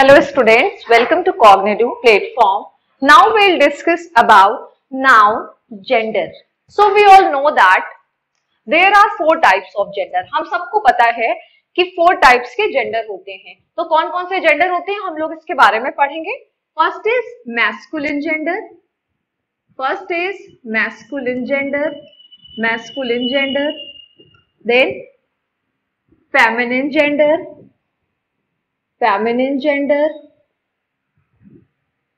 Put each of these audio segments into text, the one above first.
Hello students, welcome to Cognitive Platform. Now we'll discuss about noun gender. So we all know that there are four types of gender. हम सबको पता है कि four types के gender होते हैं. तो कौन कौन से जेंडर होते हैं हम लोग इसके बारे में पढ़ेंगे. First is masculine gender. First is masculine gender. Masculine gender. Then feminine gender. feminine gender,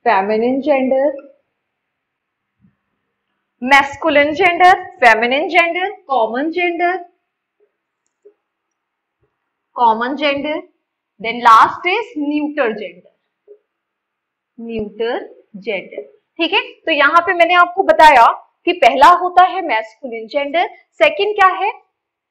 feminine gender, masculine gender, feminine gender, common gender, common gender, then last is neuter gender, neuter gender. ठीक है, तो यहाँ पे मैंने आपको बताया कि पहला होता है मैस्कुलिन जेंडर, सेकंड क्या है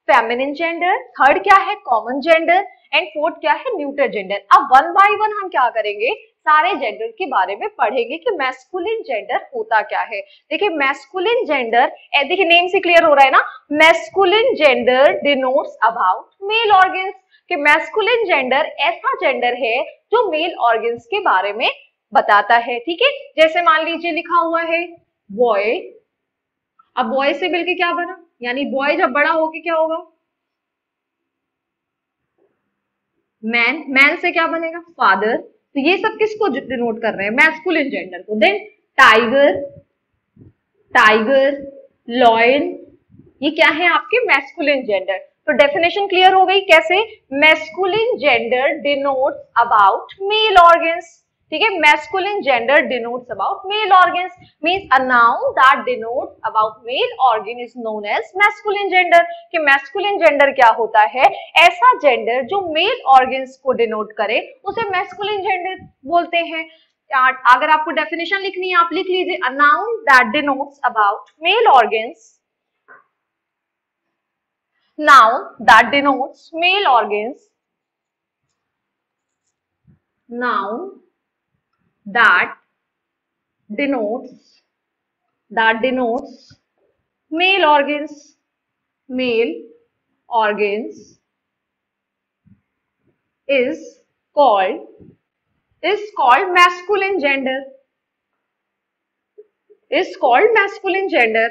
फेमिनिन जेंडर, थर्ड क्या है कॉमन जेंडर एंड फोर्थ क्या है न्यूटर जेंडर. अब वन बाय वन हम क्या करेंगे, सारे जेंडर के बारे में पढ़ेंगे कि मैस्कुलिन जेंडर होता क्या है. देखिए मैस्कुलिन जेंडर, देखिए नेम से क्लियर हो रहा है ना, masculine gender denotes about male organs. कि मैस्कुलिन जेंडर ऐसा जेंडर है जो मेल ऑर्गन्स के बारे में बताता है. ठीक है, जैसे मान लीजिए लिखा हुआ है बॉय. अब बॉय से मिलके क्या बना, यानी बॉय जब बड़ा होके क्या होगा मैन. मैन से क्या बनेगा फादर. तो ये सब किसको डिनोट कर रहे हैं, मैस्कुलिन जेंडर को. देन टाइगर, टाइगर, लॉयन, ये क्या है आपके मैस्कुलिन जेंडर. तो डेफिनेशन क्लियर हो गई कैसे, masculine gender denotes about male organs. ठीक है, masculine gender denotes about male organs means a noun that denotes about male organ is known as masculine gender. कि मैस्कुलिन जेंडर क्या होता है, ऐसा जेंडर जो मेल ऑर्गन्स को डिनोट करे उसे मैस्कुलिन जेंडर बोलते हैं. अगर आपको डेफिनेशन लिखनी है आप लिख लीजिए, अ noun that denotes about male organs, noun that denotes male organs, noun that denotes male organs, male organs is called masculine gender, is called masculine gender.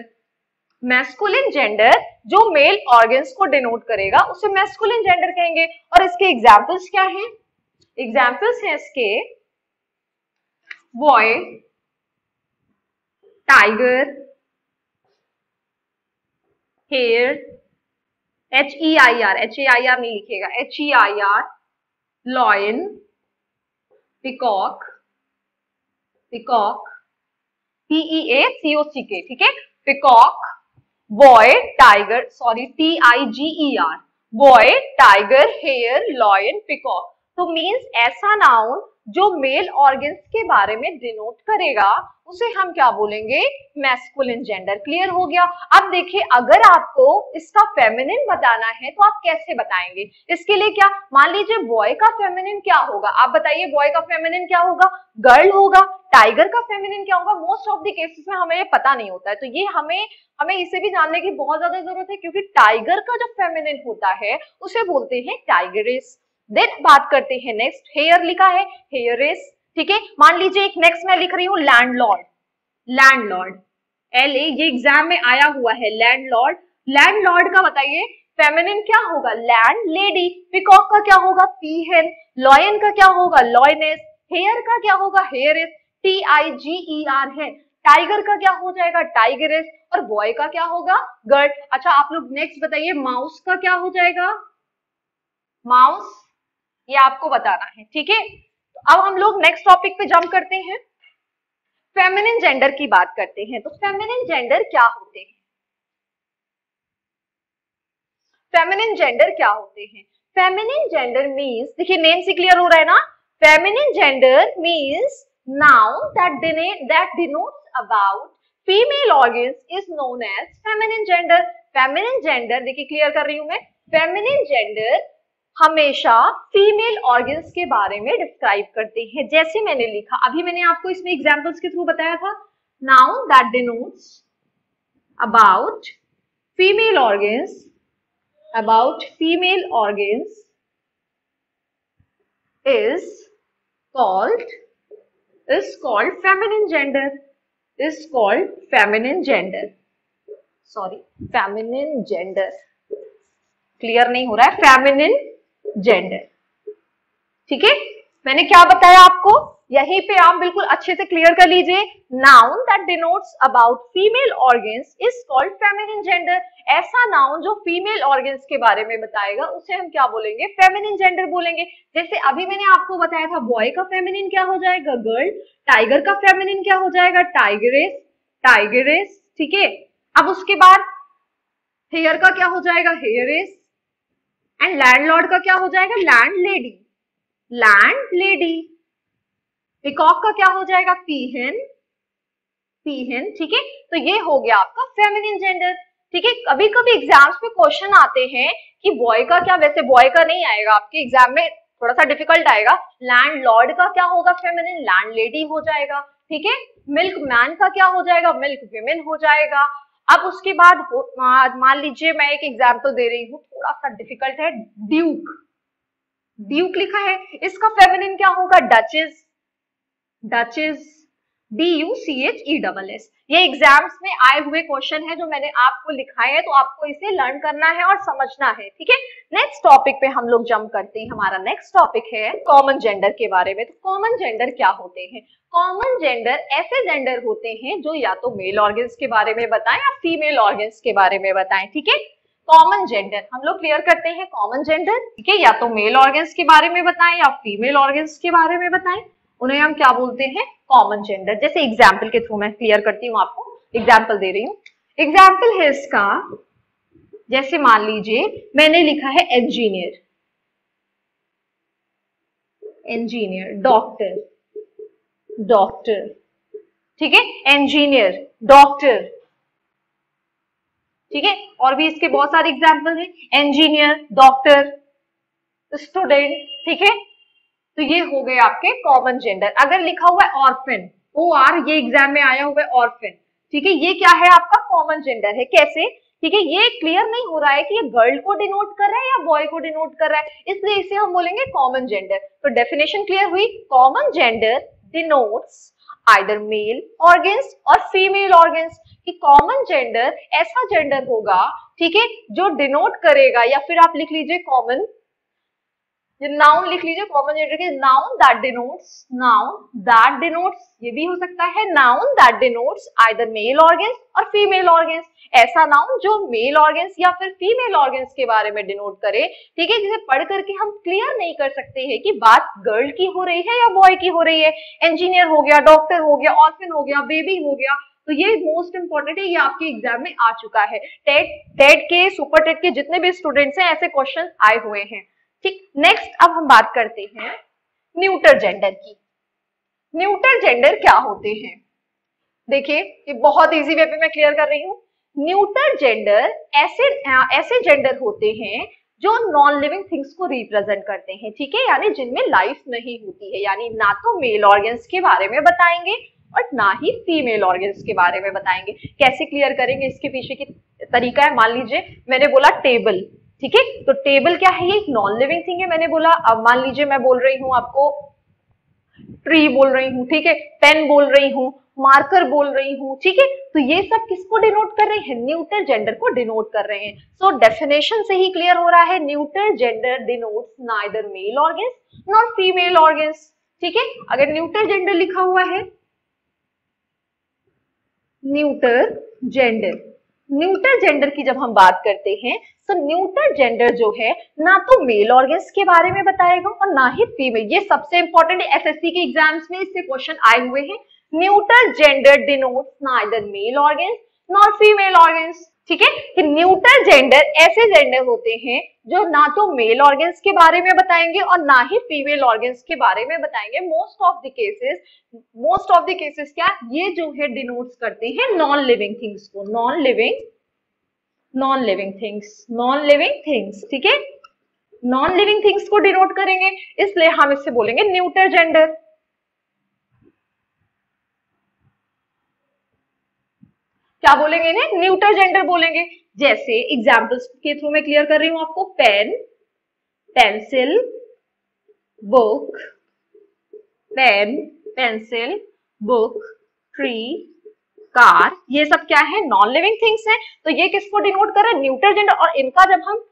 Masculine gender जो मेल ऑर्गन्स को denote करेगा उसे masculine gender कहेंगे. और इसके examples क्या हैं, examples हैं इसके बॉय, टाइगर, हेयर, HEIR नहीं लिखेगा, HEIR, lion, peacock, peacock, PEACOCK. ठीक है, peacock, boy, tiger, sorry TIGER, boy, tiger, hare, lion, peacock. तो मींस ऐसा नाउन जो मेल ऑर्गन्स के बारे में डिनोट करेगा उसे हम क्या बोलेंगे, मैस्कुलिन जेंडर. क्लियर हो गया. अब देखिए अगर आपको इसका फेमिनिन बताना है तो आप कैसे बताएंगे, इसके लिए क्या, मान लीजिए बॉय का फेमिनिन क्या होगा, आप बताइए बॉय का फेमिनिन क्या होगा, गर्ल होगा. टाइगर का फेमिनिन क्या होगा, मोस्ट ऑफ द केसेस में हमें ये पता नहीं होता है. तो ये हमें इसे भी जानने की बहुत ज्यादा जरूरत है क्योंकि टाइगर का जो फेमिनिन होता है उसे बोलते हैं टाइगरेस. देन बात करते हैं नेक्स्ट, हेयर लिखा है हेयरेस. ठीक है, मान लीजिए एक नेक्स्ट मैं लिख रही हूँ लैंडलॉर्ड. लैंडलॉर्ड LA, ये एग्जाम में आया हुआ है लैंडलॉर्ड. लैंडलॉर्ड का बताइए फेमिनिन क्या होगा, लैंड लेडी. पिकॉक का क्या होगा, पीहेन. लॉयन का क्या होगा, लॉयनेस. हेयर का क्या होगा, हेयरेस, TIGER है. टाइगर का क्या हो जाएगा, टाइगरेस. और बॉय का क्या होगा, गर्ल. अच्छा आप लोग नेक्स्ट बताइए माउस का क्या हो जाएगा, माउस. ये आपको बताना है. ठीक है, तो अब हम लोग नेक्स्ट टॉपिक पे जंप करते हैं, फेमिनिन जेंडर की बात करते हैं. तो फेमिनिन जेंडर क्या होते हैं, फेमिनिन जेंडर क्या होते हैं. फेमिनिन जेंडर मींस, देखिए नेम से क्लियर हो रहा है ना, feminine gender means noun that denotes about female organs is known as feminine gender. Feminine gender देखिए क्लियर कर रही हूं मैं, फेमिनिन जेंडर हमेशा फीमेल ऑर्गन्स के बारे में डिस्क्राइब करते हैं. जैसे मैंने लिखा, अभी मैंने आपको इसमें एग्जांपल्स के थ्रू बताया था, noun that denotes about female organs, is, called is called feminine gender, is called feminine gender, sorry feminine gender, clear नहीं हो रहा है, feminine gender, ठीक है। मैंने क्या बताया आपको, यहीं पे आप बिल्कुल अच्छे से क्लियर कर लीजिए, noun that denotes about female organs is called feminine gender. ऐसा नाउन जो फीमेल ऑर्गन्स के बारे में बताएगा उसे हम क्या बोलेंगे, फेमिनिन जेंडर बोलेंगे। जैसे अभी मैंने आपको बताया था बॉय का फेमिनिन क्या हो जाएगा, गर्ल। टाइगर का फेमिनिन क्या हो जाएगा, टाइगरेस, टाइगरेस, ठीक है। अब उसके बाद हेयर का क्या हो जाएगा, हेयरेस, एंड लैंडलॉर्ड का क्या हो जाएगा, land lady, land lady. Peacock का क्या हो जाएगा, पीहन, पीहन, ठीक है। तो ये हो गया आपका फेमिनिन जेंडर, ठीक है। कभी कभी एग्जाम्स में क्वेश्चन आते हैं कि बॉय का क्या, वैसे बॉय का नहीं आएगा आपके एग्जाम में, थोड़ा सा डिफिकल्ट आएगा। लैंड लॉर्ड का क्या होगा फेमिनिन, लैंड लेडी हो जाएगा, ठीक है। मिल्क मैन का क्या हो जाएगा, मिल्क विमेन हो जाएगा। अब उसके बाद मान लीजिए मैं एक एग्जाम्पल दे रही हूँ, थोड़ा सा डिफिकल्ट है, ड्यूक, ड्यूक लिखा है, इसका फेमिनिन क्या होगा, डचेस, डचेस, DUCHESS। ये एग्जाम्स में आए हुए क्वेश्चन है जो मैंने आपको लिखाए हैं, तो आपको इसे लर्न करना है और समझना है, ठीक है। नेक्स्ट टॉपिक पे हम लोग जंप करते हैं। हमारा नेक्स्ट टॉपिक है कॉमन जेंडर के बारे में। तो कॉमन जेंडर क्या होते हैं, कॉमन जेंडर ऐसे जेंडर होते हैं जो या तो मेल ऑर्गन्स के बारे में बताएं या फीमेल ऑर्गन्स के बारे में बताएं, ठीक है। कॉमन जेंडर हम लोग क्लियर करते हैं, कॉमन जेंडर, ठीक है, या तो मेल ऑर्गन्स के बारे में बताएं या फीमेल ऑर्गन्स के बारे में बताएं, उन्हें हम क्या बोलते हैं, कॉमन जेंडर। जैसे एग्जाम्पल के थ्रू मैं क्लियर करती हूँ, आपको एग्जाम्पल दे रही हूँ। एग्जाम्पल है इसका, जैसे मान लीजिए मैंने लिखा है इंजीनियर, इंजीनियर, डॉक्टर, डॉक्टर, ठीक है, इंजीनियर, डॉक्टर, ठीक है। और भी इसके बहुत सारे एग्जाम्पल हैं, इंजीनियर, डॉक्टर, स्टूडेंट, ठीक है। तो ये हो गए आपके कॉमन जेंडर। अगर लिखा हुआ है ऑर्फन, OR, ये एग्जाम में आया हुआ है ऑर्फन, ठीक है, ये क्या है आपका कॉमन जेंडर है। कैसे, ठीक है, ये क्लियर नहीं हो रहा है कि ये गर्ल को डिनोट कर रहा है या बॉय को डिनोट कर रहा है, इसलिए इसे हम बोलेंगे कॉमन जेंडर। तो डेफिनेशन क्लियर हुई, common gender denotes either male organs और फीमेल ऑर्गन्स। कि कॉमन जेंडर ऐसा जेंडर होगा, ठीक है, जो डिनोट करेगा, या फिर आप लिख लीजिए कॉमन, नाउन लिख लीजिए कॉमन जेंडर के, noun that denotes, noun that denotes, ये भी हो सकता है noun that denotes either male organs और फीमेल ऑर्गन्स। ऐसा नाउन जो मेल ऑर्गन्स या फिर फीमेल ऑर्गन्स के बारे में डिनोट करे, ठीक है, जिसे पढ़ करके हम क्लियर नहीं कर सकते हैं कि बात गर्ल की हो रही है या बॉय की हो रही है। इंजीनियर हो गया, डॉक्टर हो गया, ऑर्फन हो गया, बेबी हो गया। तो ये मोस्ट इंपॉर्टेंट है, ये आपके एग्जाम में आ चुका है। टेट के, सुपर टेट के जितने भी स्टूडेंट्स हैं ऐसे क्वेश्चन आए हुए हैं, ठीक। नेक्स्ट अब हम बात करते हैं न्यूटर जेंडर की। न्यूटर जेंडर क्या होते हैं, देखिए ये बहुत इजी वे पे मैं क्लियर कर रही हूँ। न्यूटर जेंडर ऐसे जेंडर होते हैं जो नॉन लिविंग थिंग्स को रिप्रेजेंट करते हैं, ठीक है, यानी जिनमें लाइफ नहीं होती है, यानी ना तो मेल ऑर्गन्स के बारे में बताएंगे और ना ही फीमेल ऑर्गन्स के बारे में बताएंगे। कैसे क्लियर करेंगे, इसके पीछे की तरीका है, मान लीजिए मैंने बोला टेबल, ठीक है, तो टेबल क्या है, ये एक नॉन लिविंग थिंग है, मैंने बोला। अब मान लीजिए मैं बोल रही हूँ आपको ट्री बोल रही हूँ, ठीक है, पेन बोल रही हूँ, मार्कर बोल रही हूँ, ठीक है, तो ये सब किसको डिनोट कर रहे हैं, न्यूटर जेंडर को डिनोट कर रहे हैं। सो डेफिनेशन से ही क्लियर हो रहा है, neuter gender denotes neither male organs nor female organs, ठीक है। अगर न्यूटर जेंडर लिखा हुआ है, न्यूटर जेंडर, न्यूटर जेंडर की जब हम बात करते हैं तो न्यूटर जेंडर जो है ना तो मेल ऑर्गन्स के बारे में बताएगा और ना ही फीमेल। ये सबसे इंपॉर्टेंट है, एसएससी के एग्जाम्स में इससे क्वेश्चन आए हुए हैं। Neuter gender denotes neither male organs nor female organs, ठीक है, कि न्यूटर जेंडर ऐसे जेंडर होते हैं जो ना तो मेल ऑर्गन्स के बारे में बताएंगे और ना ही फीमेल ऑर्गन्स के बारे में बताएंगे। मोस्ट ऑफ द केसेस क्या, ये जो है डिनोट्स करते हैं नॉन लिविंग थिंग्स को, नॉन लिविंग थिंग्स, ठीक है, नॉन लिविंग थिंग्स को डिनोट करेंगे, इसलिए हम इससे बोलेंगे न्यूटर जेंडर। क्या बोलेंगे इन्हें, न्यूटर जेंडर बोलेंगे। जैसे एग्जाम्पल्स के थ्रू मैं क्लियर कर रही हूं आपको, pen, pencil, book, pen, pencil, book, tree, car, ये सब क्या है? नॉन लिविंग थिंग्स है। तो ये किसको डिनोट कर रहा है? Neuter gender. और इनका जब हम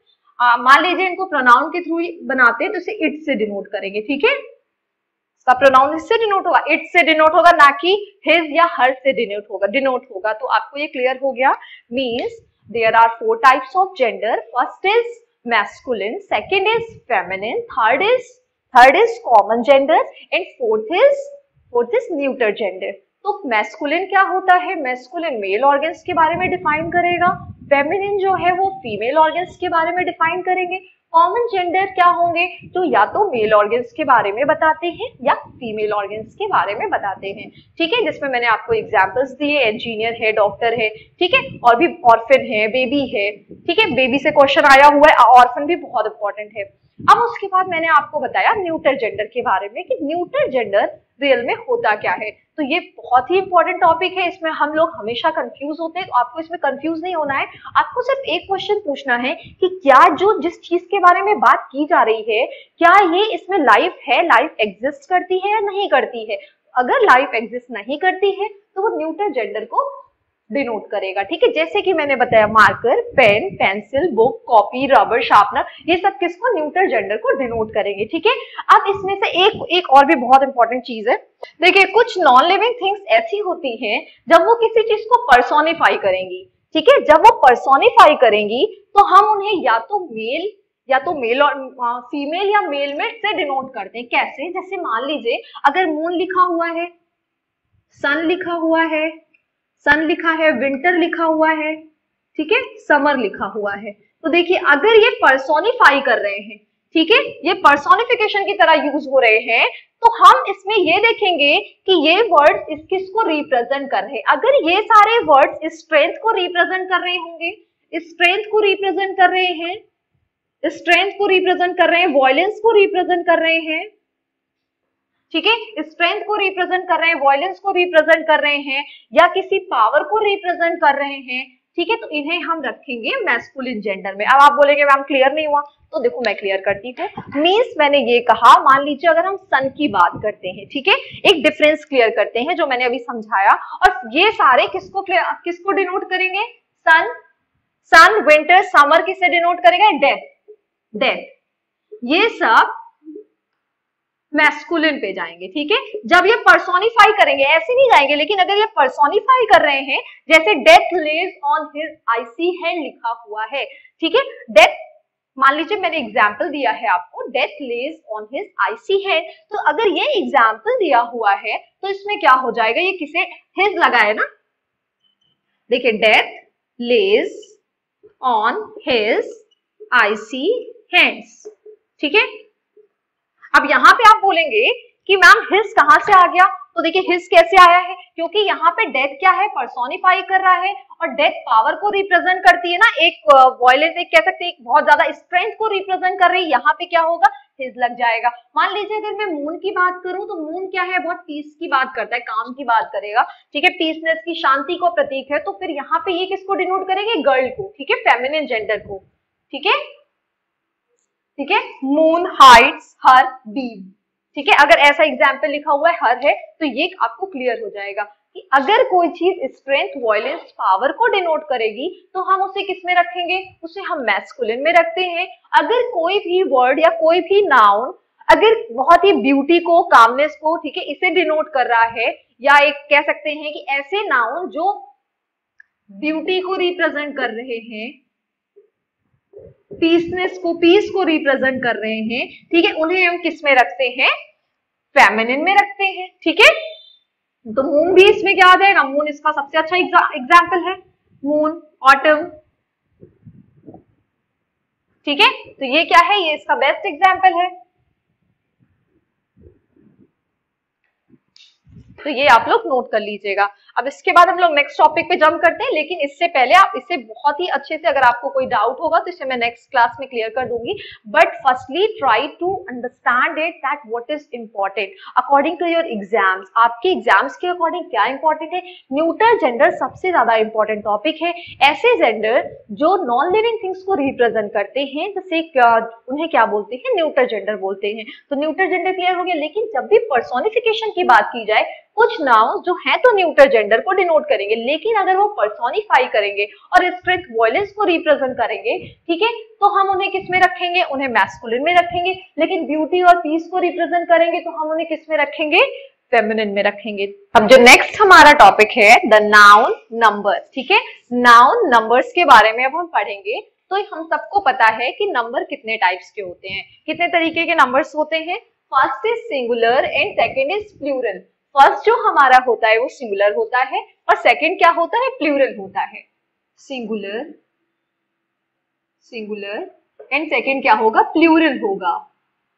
मान लीजिए इनको प्रोनाउन के थ्रू बनाते हैं तो इसे इट से डिनोट करेंगे, ठीक है? इसका प्रोनाउन इससे डिनोट होगा, इट से डिनोट होगा, ना कि हिज या हर से डिनोट होगा। तो आपको ये क्लियर हो गया। Means there are 4 types of gender. First is masculine, second is feminine, third is common gender and fourth is neuter gender. तो मैस्कुलिन क्या होता है? मैस्कुलिन मेल ऑर्गन्स के बारे में डिफाइन करेगा। फेमिनिन जो है वो फीमेल ऑर्गन्स के बारे में डिफाइन करेंगे। कॉमन जेंडर क्या होंगे? तो या तो मेल ऑर्गन्स के बारे में बताते हैं या फीमेल ऑर्गन्स के बारे में बताते हैं, ठीक है? जिसमें मैंने आपको एग्जांपल्स दिए, इंजीनियर है, डॉक्टर है, ठीक है, और भी ऑर्फन है, बेबी है, ठीक है, बेबी से क्वेश्चन आया हुआ है, ऑर्फन भी बहुत इंपॉर्टेंट है। अब उसके बाद मैंने आपको बताया न्यूटर जेंडर के बारे में कि न्यूटर जेंडर रियल में होता क्या है। तो ये बहुत ही इंपॉर्टेंट टॉपिक है, इसमें हम लोग हमेशा कंफ्यूज होते हैं, तो आपको इसमें कंफ्यूज नहीं होना है। आपको सिर्फ एक क्वेश्चन पूछना है कि क्या जो जिस चीज के बारे में बात की जा रही है, क्या ये इसमें लाइफ है, लाइफ एग्जिस्ट करती है या नहीं करती है? अगर लाइफ एग्जिस्ट नहीं करती है तो वो न्यूटर जेंडर को डिनोट करेगा, ठीक है? जैसे कि मैंने बताया marker, pen, pencil, book, copy, rubber, sharpener, ये सब किसको? न्यूटर जेंडर को डिनोट करेंगे, ठीक है? अब इसमें से एक और भी बहुत इंपॉर्टेंट चीज है। देखिए कुछ नॉन लिविंग थिंग्स ऐसी होती हैं जब वो किसी चीज को पर्सोनिफाई करेंगी, ठीक है? जब वो पर्सोनिफाई करेंगी तो हम उन्हें या तो मेल और फीमेल या मेल में से डिनोट करते हैं। कैसे? जैसे मान लीजिए अगर मून लिखा हुआ है, सन लिखा हुआ है, सन लिखा है, विंटर लिखा हुआ है, ठीक है, समर लिखा हुआ है, तो देखिए अगर ये पर्सोनिफाई कर रहे हैं, ठीक है, ये पर्सोनिफिकेशन की तरह यूज हो रहे हैं, तो हम इसमें ये देखेंगे कि ये वर्ड्स इस किसको रिप्रेजेंट कर रहे हैं। अगर ये सारे वर्ड्स स्ट्रेंथ को रिप्रेजेंट कर रहे होंगे, स्ट्रेंथ को रिप्रेजेंट कर रहे हैं, स्ट्रेंथ को रिप्रेजेंट कर रहे हैं, वॉयलेंस को रिप्रेजेंट कर रहे हैं, ठीक है, स्ट्रेंथ को रिप्रेजेंट कर रहे हैं, वॉयलेंस को रिप्रेजेंट कर रहे हैं, या किसी पावर को रिप्रेजेंट कर रहे हैं, ठीक है, तो इन्हें हम रखेंगे मैस्कुलिन जेंडर में। अब आप बोलेंगे मैम क्लियर नहीं हुआ, तो देखो मैं क्लियर करती हूँ। मीन्स मैंने ये कहा, मान लीजिए अगर हम सन की बात करते हैं, ठीक है, एक डिफरेंस क्लियर करते हैं जो मैंने अभी समझाया, और ये सारे किसको डिनोट करेंगे? सन, विंटर, समर किसे डिनोट करेगा? डेथ, ये सब मैस्कुलिन पे जाएंगे, ठीक है? जब ये पर्सोनिफाई करेंगे, ऐसे नहीं जाएंगे, लेकिन अगर ये पर्सोनिफाई कर रहे हैं, जैसे death lays on his icy hand लिखा हुआ है, ठीक है, डेथ, मान लीजिए मैंने एग्जाम्पल दिया है आपको, death lays on his icy hand, तो अगर ये एग्जाम्पल दिया हुआ है तो इसमें क्या हो जाएगा? ये किसे हिज लगा है ना, देखिए death lays on his icy hands, ठीक है? अब यहाँ पे आप बोलेंगे कि मैम हिज कहाँ से आ गया? तो देखिए हिज कैसे आया है, क्योंकि यहाँ पे डेथ क्या है? पर्सोनिफाई कर रहा है, और डेथ पावर को रिप्रेजेंट करती है ना, एक वॉयलेंस, एक कह सकते हैं एक बहुत ज्यादा स्ट्रेंथ को रिप्रेजेंट कर रही है, यहाँ पे क्या होगा? हिज लग जाएगा। मान लीजिए अगर मैं मून की बात करूं तो मून क्या है? बहुत पीस की बात करता है, काम की बात करेगा, ठीक है, पीसनेस की, शांति को प्रतीक है, तो फिर यहाँ पे ये किसको डिनोट करेंगे? गर्ल को, ठीक है, फेमिनिन जेंडर को, ठीक है, ठीक है, मून हाइट्स हर बीम, ठीक है, अगर ऐसा एग्जाम्पल लिखा हुआ है हर है तो ये आपको क्लियर हो जाएगा कि अगर कोई चीज स्ट्रेंथ, वॉयलेंस, पावर को डिनोट करेगी तो हम उसे किस में रखेंगे? उसे हम मैस्कुलिन में रखते हैं। अगर कोई भी वर्ड या कोई भी नाउन अगर बहुत ही ब्यूटी को, कामनेस को, ठीक है, इसे डिनोट कर रहा है, या एक कह सकते हैं कि ऐसे नाउन जो ब्यूटी को रिप्रेजेंट कर रहे हैं, पीसनेस को, पीस को रिप्रेजेंट कर रहे हैं, ठीक है, उन्हें हम किस में रखते हैं? फेमिनिन में रखते हैं, ठीक है? तो मून भी इसमें क्या आ जाएगा? मून इसका सबसे अच्छा एग्जाम्पल है, मून, ऑटम, ठीक है, तो ये क्या है? ये इसका बेस्ट एग्जाम्पल है। तो ये आप लोग नोट कर लीजिएगा। अब इसके बाद हम लोग नेक्स्ट टॉपिक पे जंप करते हैं, लेकिन इससे पहले आप इसे बहुत ही अच्छे से, अगर आपको कोई डाउट होगा तो इसे मैं नेक्स्ट क्लास में क्लियर कर दूंगी, but firstly try to understand it that what is important according to your exams. आपके एग्जाम्स के अकॉर्डिंग क्या इंपॉर्टेंट है? न्यूट्रल जेंडर सबसे ज्यादा इंपॉर्टेंट टॉपिक है। ऐसे जेंडर जो नॉन लिविंग थिंग्स को रिप्रेजेंट करते हैं, जैसे उन्हें क्या बोलते हैं? न्यूट्रल जेंडर बोलते हैं। तो न्यूट्रल जेंडर क्लियर हो गया। लेकिन जब भी पर्सोनिफिकेशन की बात की जाए, कुछ नाउन जो है तो न्यूट्रल जेंडर को डिनोट करेंगे, लेकिन अगर वो पर्सोनिफाई करेंगे और स्ट्रेंथ वायलेंस को रिप्रेजेंट करेंगे, ठीक है, तो हम उन्हें किस में रखेंगे? उन्हें मैस्कुलिन में रखेंगे। लेकिन ब्यूटी और पीस को रिप्रेजेंट करेंगे तो हम उन्हें किस में रखेंगे? फेमिनिन में रखेंगे। अब जो नेक्स्ट हमारा टॉपिक है द नाउन नंबर्स, ठीक है। नाउन नंबर्स के बारे में अब हम पढ़ेंगे। तो हम सबको पता है कि नंबर कितने टाइप्स के होते हैं, कितने तरीके के नंबर्स होते हैं। First is singular and second is plural. First जो हमारा होता है वो सिंगुलर होता है और सेकेंड क्या होता है? प्लूरल होता है। सिंगुलर एंड सेकेंड क्या होगा? प्लूरल होगा।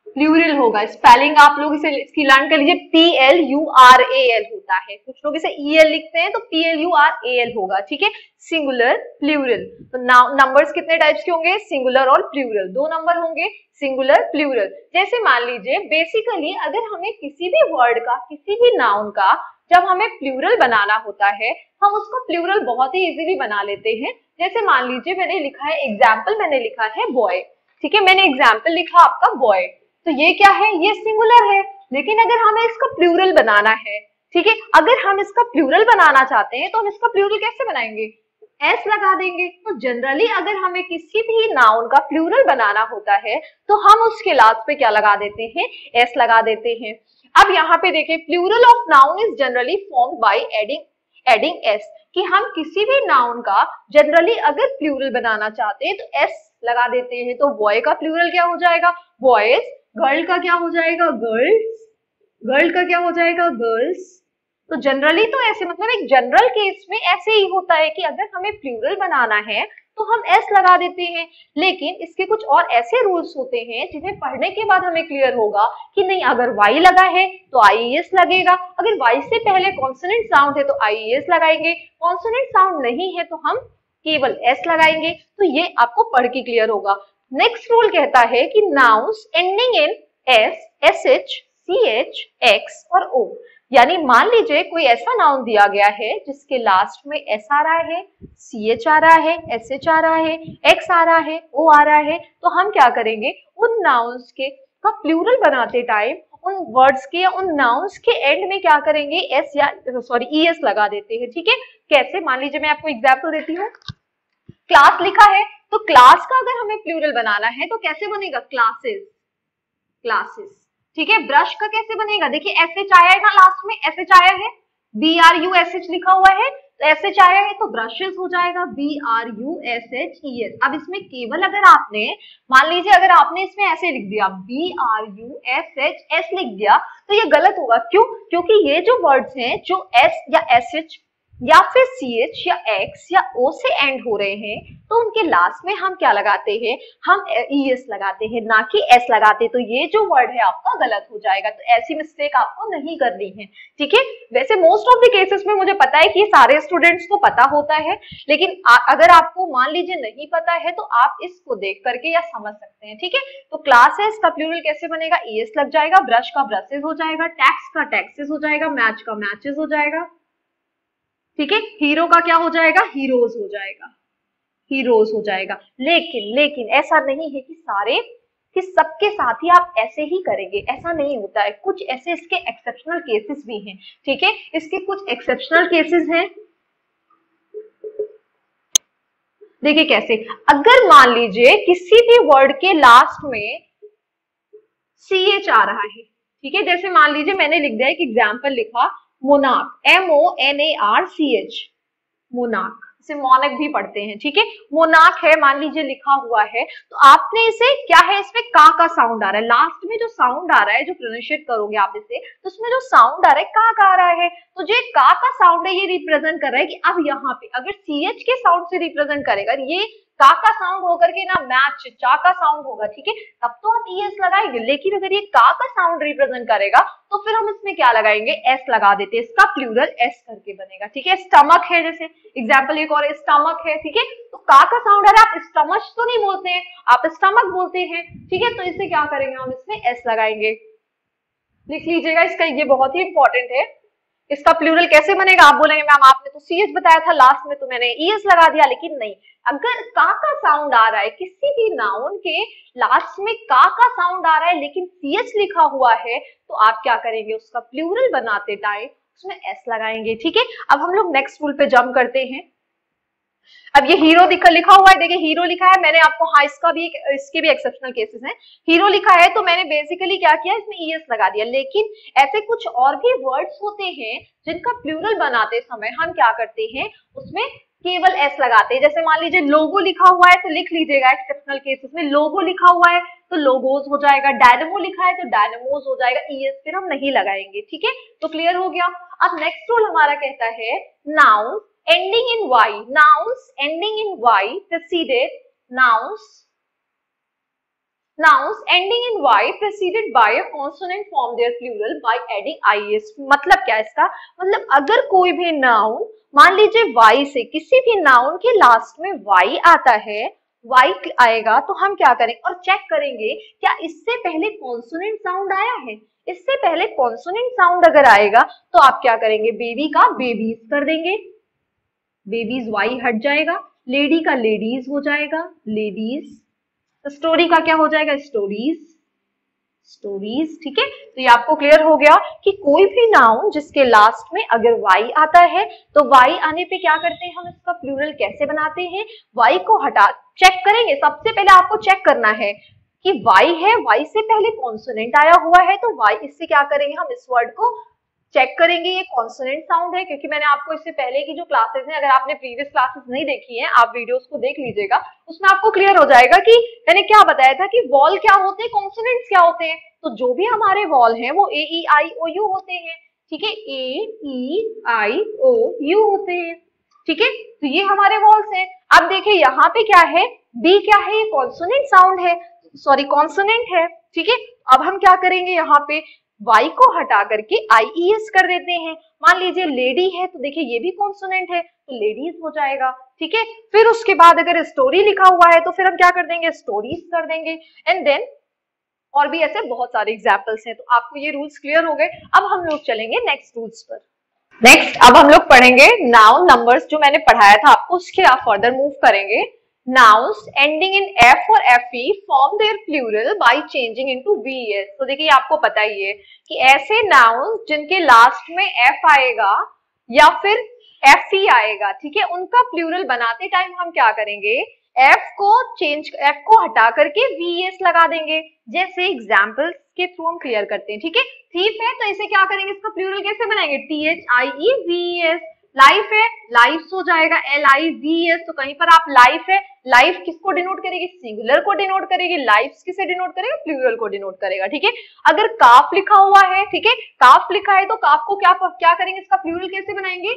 प्लूरल होगा। स्पेलिंग आप लोग इसे इसकी लर्न कर लीजिए, PLURAL होता है। कुछ लोग इसे EL लिखते हैं तो PLURAL होगा, ठीक है। Singular, plural. तो नंबर्स कितने टाइप्स के होंगे? सिंगुलर और प्लूरल, दो नंबर होंगे, सिंगुलर प्लूरल। जैसे मान लीजिए बेसिकली अगर हमें किसी भी वर्ड का, किसी भी नाउन का जब हमें प्लूरल बनाना होता है, हम उसको प्लूरल बहुत ही इजीली बना लेते हैं। जैसे मान लीजिए मैंने लिखा है एग्जाम्पल, मैंने लिखा है बॉय, ठीक है, मैंने एग्जाम्पल लिखा आपका बॉय, तो ये क्या है? ये सिंगुलर है। लेकिन अगर हमें इसका प्लूरल बनाना है, ठीक है, अगर हम इसका प्लूरल बनाना चाहते हैं तो हम इसका प्लूरल कैसे बनाएंगे? एस लगा देंगे। तो जनरली अगर हमें किसी भी नाउन का प्लूरल बनाना होता है तो हम उसके लास्ट पे क्या लगा देते हैं? एस लगा देते हैं। अब यहाँ पे देखिए, plural of noun is generally formed by adding S, कि हम किसी भी नाउन का जनरली अगर प्लूरल बनाना चाहते हैं तो एस लगा देते हैं। तो बॉय का प्लूरल क्या हो जाएगा? बॉयज। गर्ल का क्या हो जाएगा? गर्ल्स। गर्ल का क्या हो जाएगा? गर्ल्स। तो जनरली तो ऐसे, मतलब एक जनरल केस में ऐसे ही होता है कि अगर हमें प्लूरल बनाना है तो हम एस लगा देते हैं। लेकिन इसके कुछ और ऐसे रूल्स होते हैं जिन्हें पढ़ने के बाद हमें क्लियर होगा कि नहीं, अगर वाई लगा है तो आईएस लगेगा, अगर वाई से पहले कॉन्सोनेंट साउंड है तो आईएस लगाएंगे, कॉन्सोनेंट साउंड नहीं है तो हम केवल एस लगाएंगे। तो ये आपको पढ़ के क्लियर होगा। नेक्स्ट रूल कहता है कि nouns ending in S, SH, CH, X और ओ, यानी मान लीजिए कोई ऐसा नाउन दिया गया है जिसके लास्ट में एस आ रहा है, सीएच आ रहा है, एसएच आ रहा है, एक्स आ रहा है, ओ आ रहा है, तो हम क्या करेंगे? उन नाउन्स के का प्लूरल बनाते टाइम उन वर्ड्स के या उन नाउन्स के एंड में क्या करेंगे? एस या सॉरी ईएस लगा देते हैं, ठीक है। कैसे? मान लीजिए मैं आपको एग्जाम्पल देती हूँ। क्लास लिखा है तो क्लास का अगर हमें प्लूरल बनाना है तो कैसे बनेगा? क्लासेस, क्लासेस, ठीक है। ब्रश का कैसे बनेगा? देखिए एसएच आया है ना लास्ट में, एसएच आया है, BRUSH लिखा हुआ है तो एसएच आया है तो ब्रशेस हो जाएगा BRUSHES। अब इसमें केवल अगर आपने, मान लीजिए अगर आपने इसमें ऐसे लिख दिया BRUSHS लिख दिया तो ये गलत होगा। क्यों? क्योंकि ये जो वर्ड्स हैं जो एस या एसएच या फिर सीएच या एक्स या ओ से एंड हो रहे हैं तो उनके लास्ट में हम क्या लगाते हैं? हम ईएस लगाते हैं, ना कि एस लगाते। तो ये जो वर्ड है आपका गलत हो जाएगा। तो ऐसी मिस्टेक आपको नहीं करनी है, ठीक है। वैसे मोस्ट ऑफ द केसेस में मुझे पता है कि सारे स्टूडेंट्स को पता होता है, लेकिन अगर आपको मान लीजिए नहीं पता है तो आप इसको देख करके या समझ सकते हैं, ठीक है। तो क्लासेस का प्लूरल कैसे बनेगा? ईएस लग जाएगा, ब्रश का ब्रशेस हो जाएगा, टैक्स का टैक्सेस हो जाएगा, मैच का मैचेस हो जाएगा, ठीक है। हीरो का क्या हो जाएगा? हीरोज हो जाएगा, हीरोज हो जाएगा। लेकिन ऐसा नहीं है कि सबके साथ ही आप ऐसे ही करेंगे, ऐसा नहीं होता है। कुछ ऐसे इसके एक्सेप्शनल केसेस भी हैं, ठीक है। इसके कुछ एक्सेप्शनल केसेस हैं। देखिए कैसे, अगर मान लीजिए किसी भी वर्ड के लास्ट में CH आ रहा है, ठीक है। जैसे मान लीजिए मैंने लिख दिया एक एग्जाम्पल लिखा मोनार्क, MONARCH, मोनार्क, इसे मोनक भी पढ़ते हैं, ठीक है। मोनार्क है मान लीजिए लिखा हुआ है तो आपने इसे क्या है, इसमें का साउंड आ रहा है, लास्ट में जो साउंड आ रहा है, जो प्रोनाउंशिएट करोगे आप इसे, तो उसमें जो साउंड आ रहा है का आ रहा है, तो जो का साउंड है ये रिप्रेजेंट कर रहा है कि अब यहाँ पे अगर CH के साउंड से रिप्रेजेंट करेगा, ये का साउंड होकर के ना मैच चा का साउंड होगा, ठीक है, तब तो आप ईएस लगाएंगे। लेकिन अगर ये का साउंड रिप्रेजेंट करेगा तो फिर हम इसमें क्या लगाएंगे, एस लगा देते हैं, इसका प्लूरल एस करके बनेगा, ठीक है। स्टमक है, जैसे एग्जाम्पल एक और स्टमक है, ठीक है, तो का साउंड आ रहा है, आप स्टमच तो नहीं बोलते हैं, आप स्टमक बोलते हैं, ठीक है, तो इसे क्या करेंगे, हम इसमें एस लगाएंगे। लिख लीजिएगा, इसका ये बहुत ही इंपॉर्टेंट है। इसका प्लूरल कैसे बनेगा, आप बोलेंगे मैम आपने तो सीएच बताया था लास्ट में, तो मैंने ईएस लगा दिया, लेकिन नहीं, अगर का साउंड आ रहा है किसी भी नाउन के लास्ट में, का साउंड आ रहा है लेकिन सीएच लिखा हुआ है, तो आप क्या करेंगे, उसका प्लूरल बनाते टाइम उसमें एस लगाएंगे, ठीक है। अब हम लोग नेक्स्ट रूल पे जंप करते हैं। अब ये हीरो लिखा हुआ है, देखिए हीरो लिखा है, मैंने आपको, हाँ इसका भी इसके भी एक्सेप्शनल केसेस हैं, हीरो लिखा है तो मैंने बेसिकली क्या किया, इसमें ईएस लगा दिया। लेकिन ऐसे कुछ और भी वर्ड्स होते हैं जिनका प्लूरल बनाते समय हम क्या करते हैं, उसमें केवल एस लगाते हैं। जैसे मान लीजिए लोगो लिखा हुआ है तो लिख लीजिएगा एक्सेप्शनल केसेस में लोगो लिखा हुआ है तो लोगोज हो जाएगा, डायनमो लिखा है तो डायनमोज हो जाएगा, ईएस फिर हम नहीं लगाएंगे, ठीक है। तो क्लियर हो गया। अब नेक्स्ट रूल हमारा कहता है noun ending in y, nouns ending in y preceded nouns ending in y preceded by a consonant form their plural by adding is। मतलब क्या इसका मतलब, अगर कोई भी नाउन मान लीजिए y से, किसी भी नाउन के लास्ट में y आता है, y आएगा तो हम क्या करेंगे और चेक करेंगे क्या इससे पहले कॉन्सोनेंट साउंड आया है। इससे पहले कॉन्सोनेंट साउंड अगर आएगा तो आप क्या करेंगे, बेबी का बेबीज कर देंगे, बेबीज वाई हट जाएगा, लेडी का लेडीज हो जाएगा, लेडीज, स्टोरी का क्या हो जाएगा, स्टोरीज, स्टोरीज, ठीक है। तो ये आपको क्लियर हो गया कि कोई भी नाउन जिसके लास्ट में अगर वाई आता है तो वाई आने पे क्या करते हैं, हम इसका प्लूरल कैसे बनाते हैं, वाई को हटा, चेक करेंगे, सबसे पहले आपको चेक करना है कि वाई है, वाई से पहले कॉन्सोनेंट आया हुआ है तो वाई, इससे क्या करेंगे, हम इस वर्ड को चेक करेंगे ये कॉन्सोनेंट साउंड है, क्योंकि मैंने आपको इससे पहले की जो क्लासेस हैं, अगर आपने प्रीवियस क्लासेस नहीं देखी हैं, आप वीडियोस को देख लीजिएगा, उसमें आपको क्लियर हो जाएगा कि मैंने क्या बताया था कि वॉल क्या होते हैं, कॉन्सोनेंट्स क्या होते हैं। तो जो भी हमारे वॉल हैं वो ए ई आई ओ यू होते हैं, ठीक है, ए ई आई ओ यू होते हैं, ठीक है, तो ये हमारे वॉल्स हैं। अब देखिए यहाँ पे क्या है, बी क्या है, ये कॉन्सोनेंट साउंड है, सॉरी कॉन्सोनेंट है, ठीक है। अब हम क्या करेंगे, यहाँ पे y को हटा करके IES कर देते हैं। मान लीजिए लेडी है तो देखिए ये भी कॉन्सोनेंट है तो लेडीज हो जाएगा, ठीक है। फिर उसके बाद अगर स्टोरी लिखा हुआ है तो फिर हम क्या कर देंगे, स्टोरीज कर देंगे। एंड देन और भी ऐसे बहुत सारे एग्जाम्पल्स हैं। तो आपको ये रूल्स क्लियर हो गए। अब हम लोग चलेंगे नेक्स्ट रूल्स पर। नेक्स्ट अब हम लोग पढ़ेंगे नाउन नंबर्स, जो मैंने पढ़ाया था आपको उसके आप फर्दर मूव करेंगे। Nouns ending in f or fe form their plural by changing into ves। तो देखिए आपको पता ही है कि ऐसे nouns जिनके लास्ट में f आएगा या फिर fe आएगा, ठीक है, उनका प्लूरल बनाते टाइम हम क्या करेंगे, f को हटा करके ves लगा देंगे। जैसे एग्जाम्पल्स के थ्रू हम क्लियर करते हैं, ठीक है। थीफ है तो इसे क्या करेंगे, इसका प्लूरल कैसे बनाएंगे, THIEVES। लाइफ है, लाइफ हो जाएगा LIVES। तो कहीं पर आप लाइफ है, लाइफ किसको डिनोट करेगी, सिंगुलर को डिनोट करेगी, लाइफ किसे डिनोट करेगा, प्लूरल को डिनोट करेगा, ठीक है। अगर काफ लिखा हुआ है, ठीक है, काफ लिखा है तो काफ को क्या करेंगे, इसका प्लूरल कैसे बनाएंगे,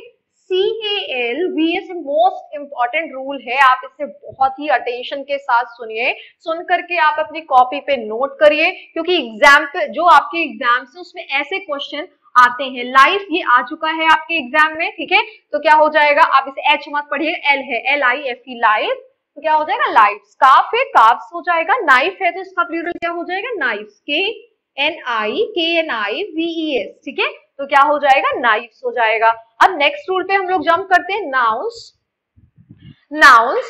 CALVS। मोस्ट इंपॉर्टेंट रूल है, आप इसे बहुत ही अटेंशन के साथ सुनिए, सुन करके आप अपनी कॉपी पे नोट करिए, क्योंकि एग्जाम पे जो आपके एग्जाम से उसमें ऐसे क्वेश्चन आते हैं। लाइफ ये आ चुका है आपके एग्जाम में, ठीक है, तो क्या हो जाएगा, आप इसे एच मत पढ़िए, एल है, LIFE लाइफ, तो क्या हो जाएगा लाइफ। काफ है, काफ्स हो जाएगा। नाइफ है तो इसका प्लूरल क्या हो जाएगा, नाइफ्स, KNIVES, ठीक है, तो क्या हो जाएगा, नाइफ्स हो जाएगा। अब नेक्स्ट रूल पे हम लोग जंप करते हैं, nouns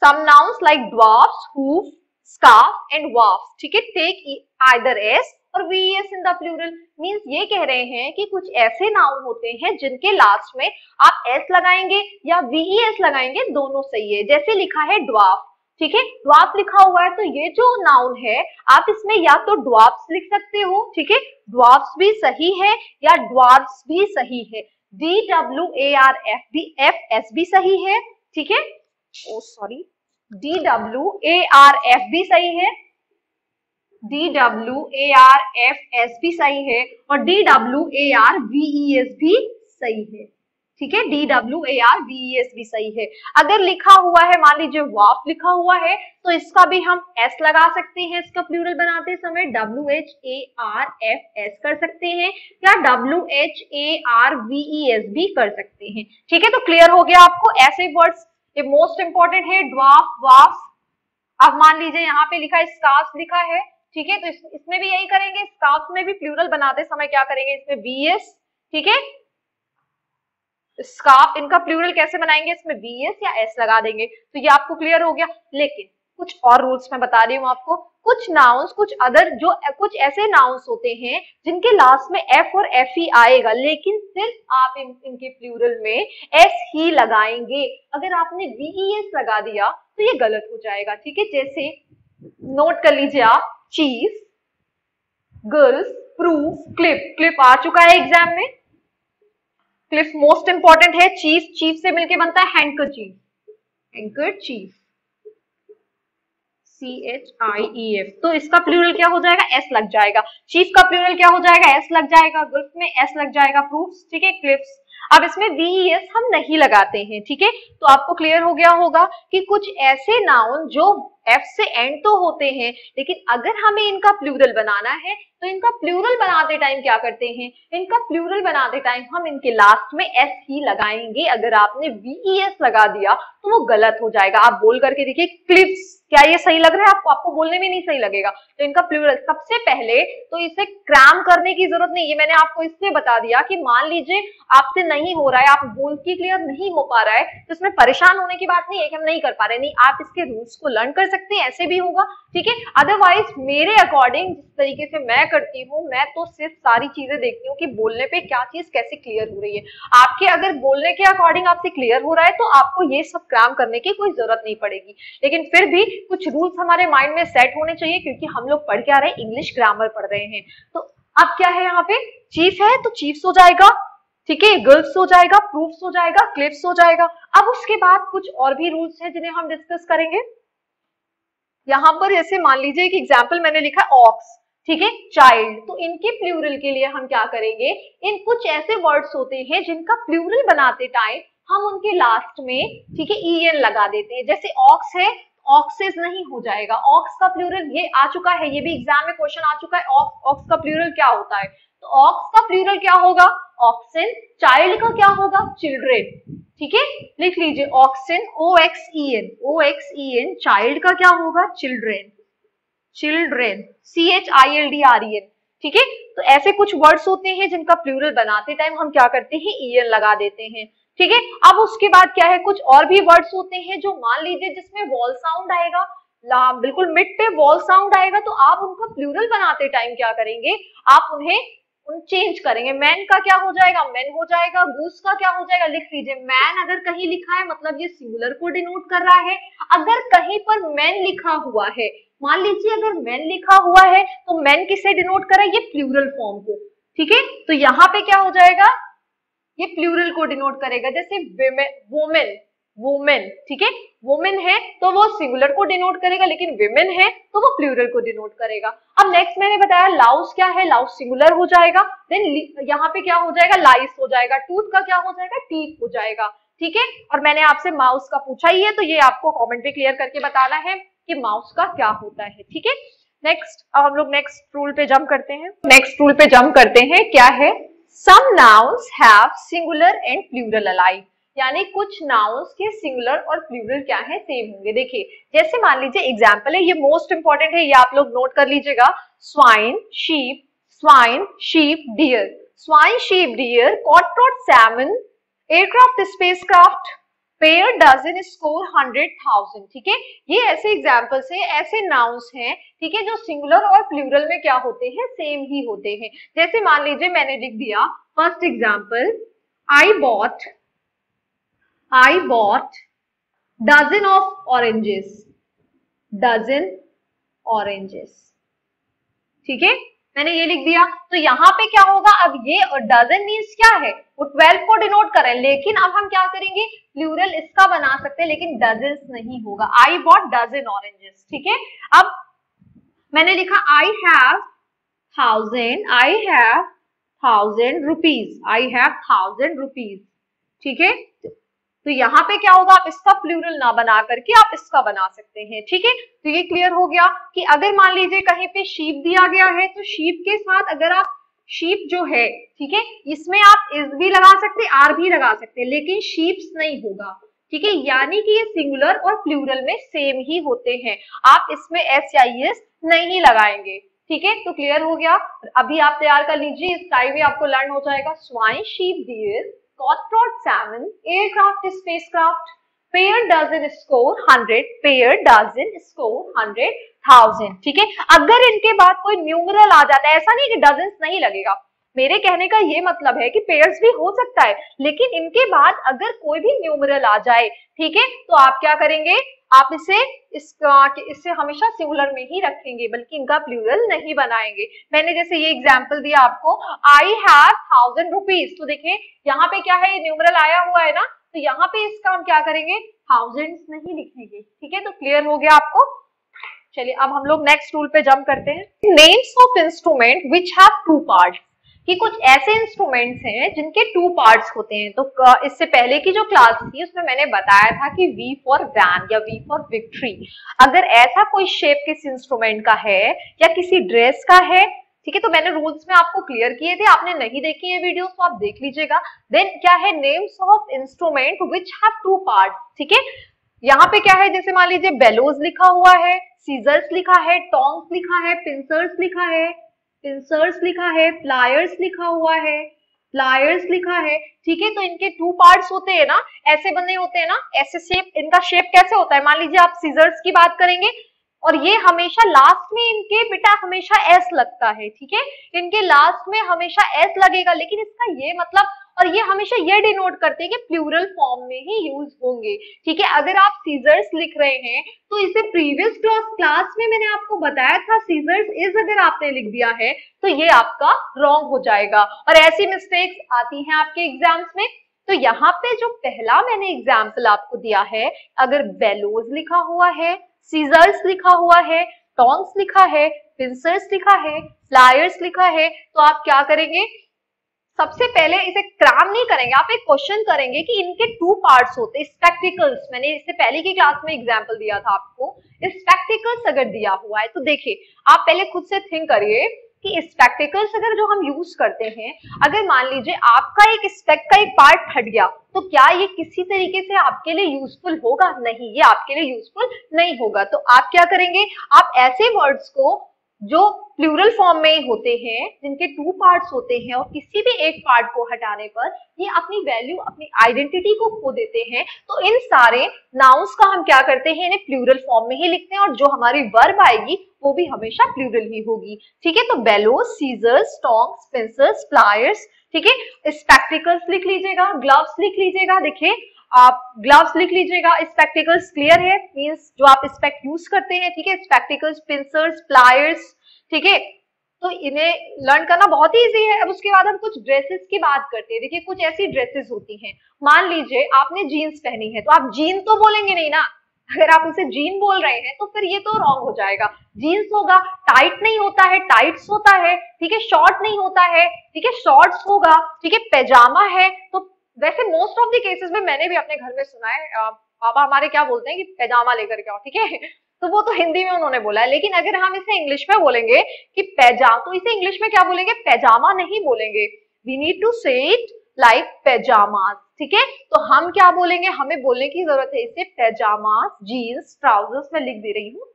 some nouns like dwarfs, hoof, scarf and wharfs, ठीक है, टेक आइदर एस और VES in the plural. Means ये कह रहे हैं कि कुछ ऐसे नाउन होते हैं जिनके लास्ट में आप एस लगाएंगे या VES लगाएंगे, दोनों सही है। जैसे लिखा है ड्वार्फ, ठीक है, ड्वार्फ लिखा हुआ है तो ये जो नाउन है आप इसमें या तो ड्वार्फ्स लिख सकते हो, ठीक है, ड्वार्फ्स भी सही है या ड्वार्फ्स भी सही है, DWARF भी सही है, ठीक है, ओ सॉरी DWARF भी सही है, DWARFS भी सही है और DWARVES भी सही है, ठीक है, DWARVES भी सही है। अगर लिखा हुआ है मान लीजिए वाफ लिखा हुआ है तो इसका भी हम एस लगा सकते हैं, इसका प्लूरल बनाते समय WHARFS कर सकते हैं या WHARVES भी कर सकते हैं। ठीक है, तो क्लियर हो गया आपको। ऐसे वर्ड्स ये मोस्ट इंपॉर्टेंट है, ड्वार्फ, वाफ। अब मान लीजिए यहाँ पे लिखा है स्कार्फ लिखा है, ठीक है, तो इसमें भी यही करेंगे, स्कार्फ में भी प्लूरल बनाते समय क्या करेंगे, इसमें VS, ठीक है, स्कार्फ इनका प्लूरल कैसे बनाएंगे, इसमें VS या S लगा देंगे। तो ये आपको क्लियर हो गया। लेकिन कुछ और रूल्स मैं बता रही हूँ आपको। कुछ नाउन्स, कुछ अदर जो कुछ ऐसे नाउन्स होते हैं जिनके लास्ट में F और FE आएगा, लेकिन सिर्फ आप इनके प्लूरल में S ही लगाएंगे। अगर आपने VES लगा दिया तो ये गलत हो जाएगा। ठीक है, जैसे नोट कर लीजिए आप, चीज, गर्ल्स, प्रूफ, क्लिप। क्लिप आ चुका है एग्जाम में, क्लिप मोस्ट इंपॉर्टेंट है। चीफ, चीफ से मिलके बनता है हैंकरचीफ, हैंकरचीफ, CHIEF। तो इसका प्लूरल क्या हो जाएगा, S लग जाएगा। चीफ का प्लूरल क्या हो जाएगा, S लग जाएगा। गर्ल्स में S लग जाएगा। प्रूफ्स, ठीक है, क्लिप्स। अब इसमें VES हम नहीं लगाते हैं। ठीक है, तो आपको क्लियर हो गया होगा कि कुछ ऐसे नाउन जो F से एंड तो होते हैं, लेकिन अगर हमें इनका प्लूरल बनाना है तो इनका प्लूरल बनाते टाइम क्या करते हैं, इनका प्लूरल बनाते टाइम हम इनके लास्ट में S ही लगाएंगे। अगर आपने VES लगा दिया तो वो गलत हो जाएगा। आप बोल करके देखिए, क्लिप्स, क्या ये सही लग रहा है आपको? आपको बोलने में नहीं सही लगेगा। तो इनका प्लूरल सबसे पहले तो इसे क्रैम करने की जरूरत नहीं है। मैंने आपको इसलिए बता दिया कि मान लीजिए आपसे नहीं हो रहा है, आप बोल के क्लियर नहीं हो पा रहा है, तो इसमें परेशान होने की बात नहीं है कि हम नहीं कर पा रहे। नहीं, आप इसके रूल्स को लर्न कर सकते हैं, ऐसे भी होगा। ठीक है, अदरवाइज मेरे अकॉर्डिंग जिस तरीके से मैं करती हूँ, मैं तो सिर्फ सारी चीजें देखती हूँ कि बोलने पे क्या चीज कैसे क्लियर हो रही है। आपके अगर बोलने के अकॉर्डिंग आपसे क्लियर हो रहा है तो आपको ये सब क्रैम करने की कोई जरूरत नहीं पड़ेगी। लेकिन फिर भी कुछ रूल्स हमारे माइंड में सेट होने चाहिए, क्योंकि हम लोग पढ़ के आ रहे हैं, इंग्लिश ग्रामर पढ़ रहे हैं। तो अब क्या है, यहाँ पे चीफ है तो चीफ्स हो जाएगा, ठीक है, गर्ल्स हो जाएगा, प्रूफ्स हो जाएगा, क्लिप्स हो जाएगा। अब उसके बाद कुछ और भी रूल्स हैं जिन्हें हम डिस्कस करेंगे। यहाँ पर जैसे मान लीजिए एक एग्जाम्पल मैंने लिखा है ऑक्स, ठीक है, चाइल्ड। तो इनके प्लूरल के लिए हम क्या करेंगे, इन कुछ ऐसे वर्ड्स होते हैं जिनका प्लूरल बनाते टाइम हम उनके लास्ट में, ठीक है, EN लगा देते हैं। जैसे ऑक्स है, ऑक्सेस नहीं हो जाएगा। ऑक्स का प्लूरल ये आ चुका है, ये भी एग्जाम में क्वेश्चन आ चुका है। ऑक्स का प्लूरल क्या होता है, तो ऑक्स का प्लूरल क्या होगा, ऑक्सन। चाइल्ड का क्या होगा, चिल्ड्रेन। ठीक है, लिख लीजिए ऑक्सन, OXEN, OXEN। चाइल्ड का क्या होगा, चिल्ड्रेन, चिल्ड्रेन, CHILDREN। ठीक है, तो ऐसे कुछ वर्ड्स होते हैं जिनका प्लूरल बनाते टाइम हम क्या करते हैं, EN लगा देते हैं। ठीक है, अब उसके बाद क्या है, कुछ और भी वर्ड्स होते हैं जो मान लीजिए जिसमें वॉल साउंड आएगा, बिल्कुल मिड पे वॉल साउंड आएगा, तो आप उनका प्लूरल बनाते टाइम क्या करेंगे, आप उन्हें चेंज करेंगे। मैन का क्या हो जाएगा, मैन हो जाएगा। गूस का क्या हो जाएगा, लिख लीजिए मैन। अगर कहीं लिखा है मतलब ये सिंगुलर को डिनोट कर रहा है। अगर कहीं पर मैन लिखा हुआ है, मान लीजिए अगर मैन लिखा हुआ है तो मैन किसे डिनोट कर रहा है, ये प्लूरल फॉर्म को। ठीक है, तो यहाँ पे क्या हो जाएगा, ये प्लूरल को डिनोट करेगा। जैसे वुमेन, वुमेन, ठीक है, वुमेन है तो वो सिंगुलर को डिनोट करेगा, लेकिन विमेन है तो वो प्लूरल को डिनोट करेगा। अब नेक्स्ट मैंने बताया लाउस क्या है, लाउस सिंगुलर हो जाएगा। देन यहाँ पे क्या हो जाएगा, लाइस हो जाएगा। टूथ का क्या हो जाएगा, टीथ हो जाएगा। ठीक है, और मैंने आपसे माउस का पूछा ही है, तो ये आपको कमेंट में क्लियर करके बताना है कि माउस का क्या होता है। ठीक है, नेक्स्ट, अब हम लोग नेक्स्ट रूल पे जंप करते हैं। नेक्स्ट रूल पे जंप करते हैं, क्या है, Some nouns have singular and plural alike, यानी कुछ नाउन्स के सिंगुलर और प्लूरल क्या है, सेम होंगे। देखिए, जैसे मान लीजिए एग्जाम्पल है, ये मोस्ट इंपॉर्टेंट है, ये आप लोग नोट कर लीजिएगा। Swine, sheep, swine, sheep, deer. Swine, sheep, deer, cutthroat, salmon, aircraft, spacecraft, pair, dozen, score, 100,000। ठीक है, ये ऐसे एग्जाम्पल्स हैं, ऐसे नाउन्स हैं, ठीक है, जो सिंगुलर और प्लूरल में क्या होते हैं, सेम ही होते हैं। जैसे मान लीजिए मैंने लिख दिया first example, I bought dozen of oranges, dozen oranges. ठीक है, मैंने ये लिख दिया। तो यहाँ पे क्या होगा, अब ये डजन मीन्स क्या है, वो 12 को डिनोट कर रहे हैं, लेकिन अब हम क्या करेंगे, प्लूरल इसका बना सकते हैं, लेकिन डजन्स नहीं होगा। I bought dozen oranges. ठीक है, अब मैंने लिखा I have 1000, I have 1000 rupees, I have 1000 rupees. ठीक है। तो यहाँ पे क्या होगा, आप इसका प्लूरल ना बना करके आप इसका बना सकते हैं, ठीक है। तो ये क्लियर हो गया कि अगर मान लीजिए कहीं पे शीप दिया गया है तो शीप के साथ अगर आप शीप जो है, ठीक है, इसमें आप इस भी लगा सकते हैं, आर भी लगा सकते हैं, लेकिन शीप्स नहीं होगा, ठीक है। यानी कि ये सिंगुलर और प्लूरल में सेम ही होते हैं, आप इसमें एस या एस नहीं लगाएंगे, ठीक है। तो क्लियर हो गया। अभी आप तैयार कर लीजिए, इस टाइम में आपको लर्न हो जाएगा swine, sheep, deer, cutthroat, salmon, aircraft, spacecraft, pair dozen score 100, pair dozen score 100,000, ठीक है। अगर इनके बाद कोई न्यूमरल आ जाता है, ऐसा नहीं कि डजन्स नहीं लगेगा, मेरे कहने का ये मतलब है कि पेयर्स भी हो सकता है, लेकिन इनके बाद अगर कोई भी न्यूमरल आ जाए, ठीक है, तो आप क्या करेंगे, आप इससे हमेशा सिंगुलर में ही रखेंगे, बल्कि इनका प्लूरल नहीं बनाएंगे। मैंने जैसे ये एग्जांपल दिया आपको, आई हैव 1000 रुपीज, तो देखिए यहाँ पे क्या है, न्यूमरल आया हुआ है ना, तो यहाँ पे इसका हम क्या करेंगे, थाउजेंड्स नहीं लिखेंगे, ठीक है। तो क्लियर हो गया आपको। चलिए अब हम लोग नेक्स्ट रूल पे जंप करते हैं। Names of instrument which have two parts, कि कुछ ऐसे इंस्ट्रूमेंट्स हैं जिनके टू पार्ट्स होते हैं। तो इससे पहले की जो क्लास थी उसमें मैंने बताया था कि V फॉर वैन या V फॉर विक्ट्री, अगर ऐसा कोई शेप किसी इंस्ट्रूमेंट का है या किसी ड्रेस का है, ठीक है, तो मैंने रूल्स में आपको क्लियर किए थे, आपने नहीं देखी है वीडियोस तो आप देख लीजिएगा। देन क्या है, names of instrument which have two part, ठीक है। यहाँ पे क्या है, जैसे मान लीजिए बेलोज लिखा हुआ है, सीजर्स लिखा है, टोंग्स लिखा है, पिंसर्स लिखा है, पिंसर्स लिखा है, प्लायर्स लिखा हुआ है, प्लायर्स लिखा है, ठीक है। तो इनके टू पार्ट्स होते हैं ना, ऐसे बने होते हैं ना, ऐसे शेप, इनका शेप कैसे होता है, मान लीजिए आप सीजर्स की बात करेंगे और ये हमेशा लास्ट में इनके बेटा हमेशा एस लगता है, ठीक है, इनके लास्ट में हमेशा एस लगेगा, लेकिन इसका ये मतलब, और ये हमेशा ये डिनोट करते हैं कि प्लूरल फॉर्म में ही यूज होंगे, ठीक है। अगर आप सीजर्स लिख रहे हैं तो इसे प्रीवियस क्लास में मैंने आपको बताया था, सीजर्स इज अगर आपने लिख दिया है तो ये आपका रॉन्ग हो जाएगा, और ऐसी मिस्टेक्स आती हैं आपके एग्जाम्स में। तो यहाँ पे जो पहला मैंने एग्जाम्पल आपको दिया है, अगर बेलोज लिखा हुआ है, सीजर्स लिखा हुआ है, टोंग्स लिखा है, पिंसर्स लिखा है, प्लायर्स लिखा है, तो आप क्या करेंगे, सबसे पहले इसे क्रैम नहीं करेंगे, आप एक क्वेश्चन करेंगे कि इनके टू पार्ट्स होते हैं। स्पेक्टिकल्स, मैंने इससे पहले की क्लास में एग्जांपल दिया था आपको, स्पेक्टिकल्स अगर दिया हुआ है तो देखिए आप पहले खुद से थिंक करिए कि स्पेक्टिकल्स अगर जो हम यूज करते हैं, अगर मान लीजिए आपका एक स्पेक्ट का एक पार्ट हट गया, तो क्या ये किसी तरीके से आपके लिए यूजफुल होगा, नहीं, ये आपके लिए यूजफुल नहीं होगा। तो आप क्या करेंगे, आप ऐसे वर्ड्स को जो प्लूरल फॉर्म में होते हैं, जिनके टू पार्ट्स होते हैं और किसी भी एक पार्ट को हटाने पर ये अपनी वैल्यू, अपनी आइडेंटिटी को खो देते हैं, तो इन सारे नाउन्स का हम क्या करते हैं, इन्हें प्लूरल फॉर्म में ही लिखते हैं, और जो हमारी वर्ब आएगी वो भी हमेशा प्लूरल ही होगी, ठीक है। तो bellows, scissors, tongs, pincers, pliers, ठीक है। स्पेक्टिकल्स लिख लीजिएगा, ग्लव्स लिख लीजिएगा, देखिए आप ग्लव्स लिख लीजिएगा, स्पेक्टिकल्स क्लियर है, मींस जो आप स्पेक्ट यूज करते हैं, ठीक है। स्पेक्टिकल्स, पिंसर्स, प्लायर्स, ठीक है। तो इन्हें लर्न करना बहुत ही इजी है। अब उसके बाद हम कुछ ड्रेसेस की बात करते हैं। देखिए कुछ ऐसी ड्रेसेस होती हैं, मान लीजिए आपने जीन्स पहनी है, तो आप जीन तो बोलेंगे नहीं ना, अगर आप उसे जीन बोल रहे हैं तो फिर ये तो रॉन्ग हो जाएगा। जीन्स होगा, टाइट नहीं होता है, टाइट्स होता है, ठीक है, शॉर्ट नहीं होता है, ठीक है, शॉर्ट्स होगा, ठीक है, पैजामा है। तो वैसे मोस्ट ऑफ द केसेस में मैंने भी अपने घर में सुना है, पापा हमारे क्या बोलते हैं कि पैजामा लेकर के आओ, ठीक है, तो वो तो हिंदी में उन्होंने बोला है, लेकिन अगर हम इसे इंग्लिश में बोलेंगे कि पैजामा, तो इसे इंग्लिश में क्या बोलेंगे, पैजामा नहीं बोलेंगे, वी नीड टू से इट लाइक पैजामास, ठीक है। तो हम क्या बोलेंगे, हमें बोलने की जरूरत है इसे पैजामास, जीन्स, ट्राउजर्स, मैं लिख दे रही हूँ,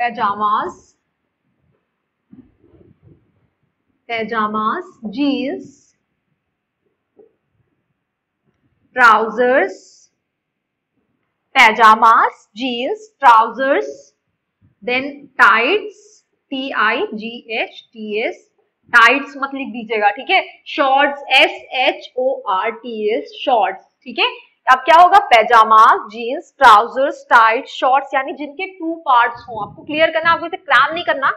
pyjamas, pyjamas, jeans, trousers, pyjamas, jeans, trousers, then tights, TIGHTS, tights मत लिख दीजिएगा, ठीक है, शॉर्ट्स, SHORTS, शॉर्ट्स, ठीक है। अब क्या होगा, पैजामास, जीन्स, ट्राउजर्स, टाइट्स, शॉर्ट्स, यानी जिनके टू पार्ट्स हो, आपको क्लियर करना, आपको इसे क्रैम नहीं करना,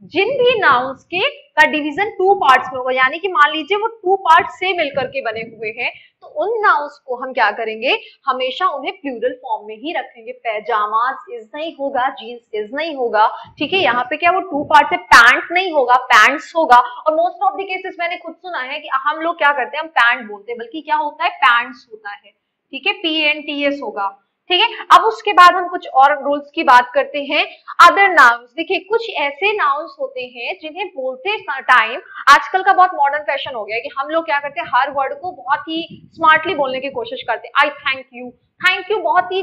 जिन भी नाउन्स के का डिवीजन टू पार्ट्स में होगा, यानी कि मान लीजिए वो टू पार्ट से मिलकर के बने हुए हैं, तो उन नाउन्स को हम क्या करेंगे, हमेशा उन्हें प्लूरल फॉर्म में ही रखेंगे। पैजामास इज नहीं होगा, जीन्स इज नहीं होगा, ठीक है। यहाँ पे क्या वो टू पार्ट से पैंट नहीं होगा, पैंट्स होगा। और मोस्ट ऑफ द केसेस मैंने खुद सुना है कि हम लोग क्या करते हैं, हम पैंट बोलते हैं, बल्कि क्या होता है, पैंट्स होता है, ठीक है, PNTS होगा, ठीक है। अब उसके बाद हम कुछ और रूल्स की बात करते हैं। अदर नाउन्स, देखिए कुछ ऐसे नाउन्स होते हैं जिन्हें बोलते टाइम, आजकल का बहुत मॉडर्न फैशन हो गया है कि हम लोग क्या करते हैं, हर वर्ड को बहुत ही स्मार्टली बोलने की कोशिश करते हैं। आई थैंक यू, थैंक यू बहुत ही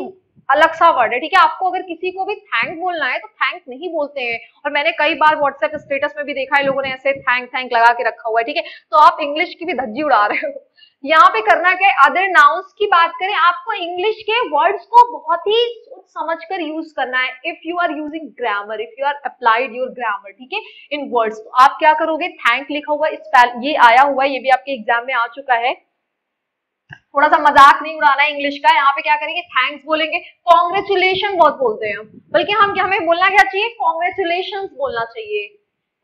अलग सा वर्ड है, ठीक है। आपको अगर किसी को भी थैंक बोलना है तो थैंक नहीं बोलते हैं। और मैंने कई बार व्हाट्सएप स्टेटस में भी देखा है, लोगों ने ऐसे थैंक थैंक लगा के रखा हुआ है, ठीक है। तो आप इंग्लिश की भी धज्जी उड़ा रहे हो। यहाँ पे करना क्या है, अदर नाउन्स की बात करें, आपको इंग्लिश के वर्ड्स को बहुत ही सोच समझ कर यूज करना है। If you are using grammar, if you are applied your grammar, ठीक है, इन वर्ड्स, तो आप क्या करोगे, थैंक लिखा हुआ ये आया हुआ है, ये भी आपके एग्जाम में आ चुका है। थोड़ा सा मजाक नहीं उड़ाना है इंग्लिश का, यहाँ पे क्या करेंगे, थैंक्स बोलेंगे। कॉन्ग्रेचुलेशन बहुत बोलते हैं, बल्कि हम क्या, हमें बोलना क्या चाहिए, कॉन्ग्रेचुलेशन बोलना चाहिए।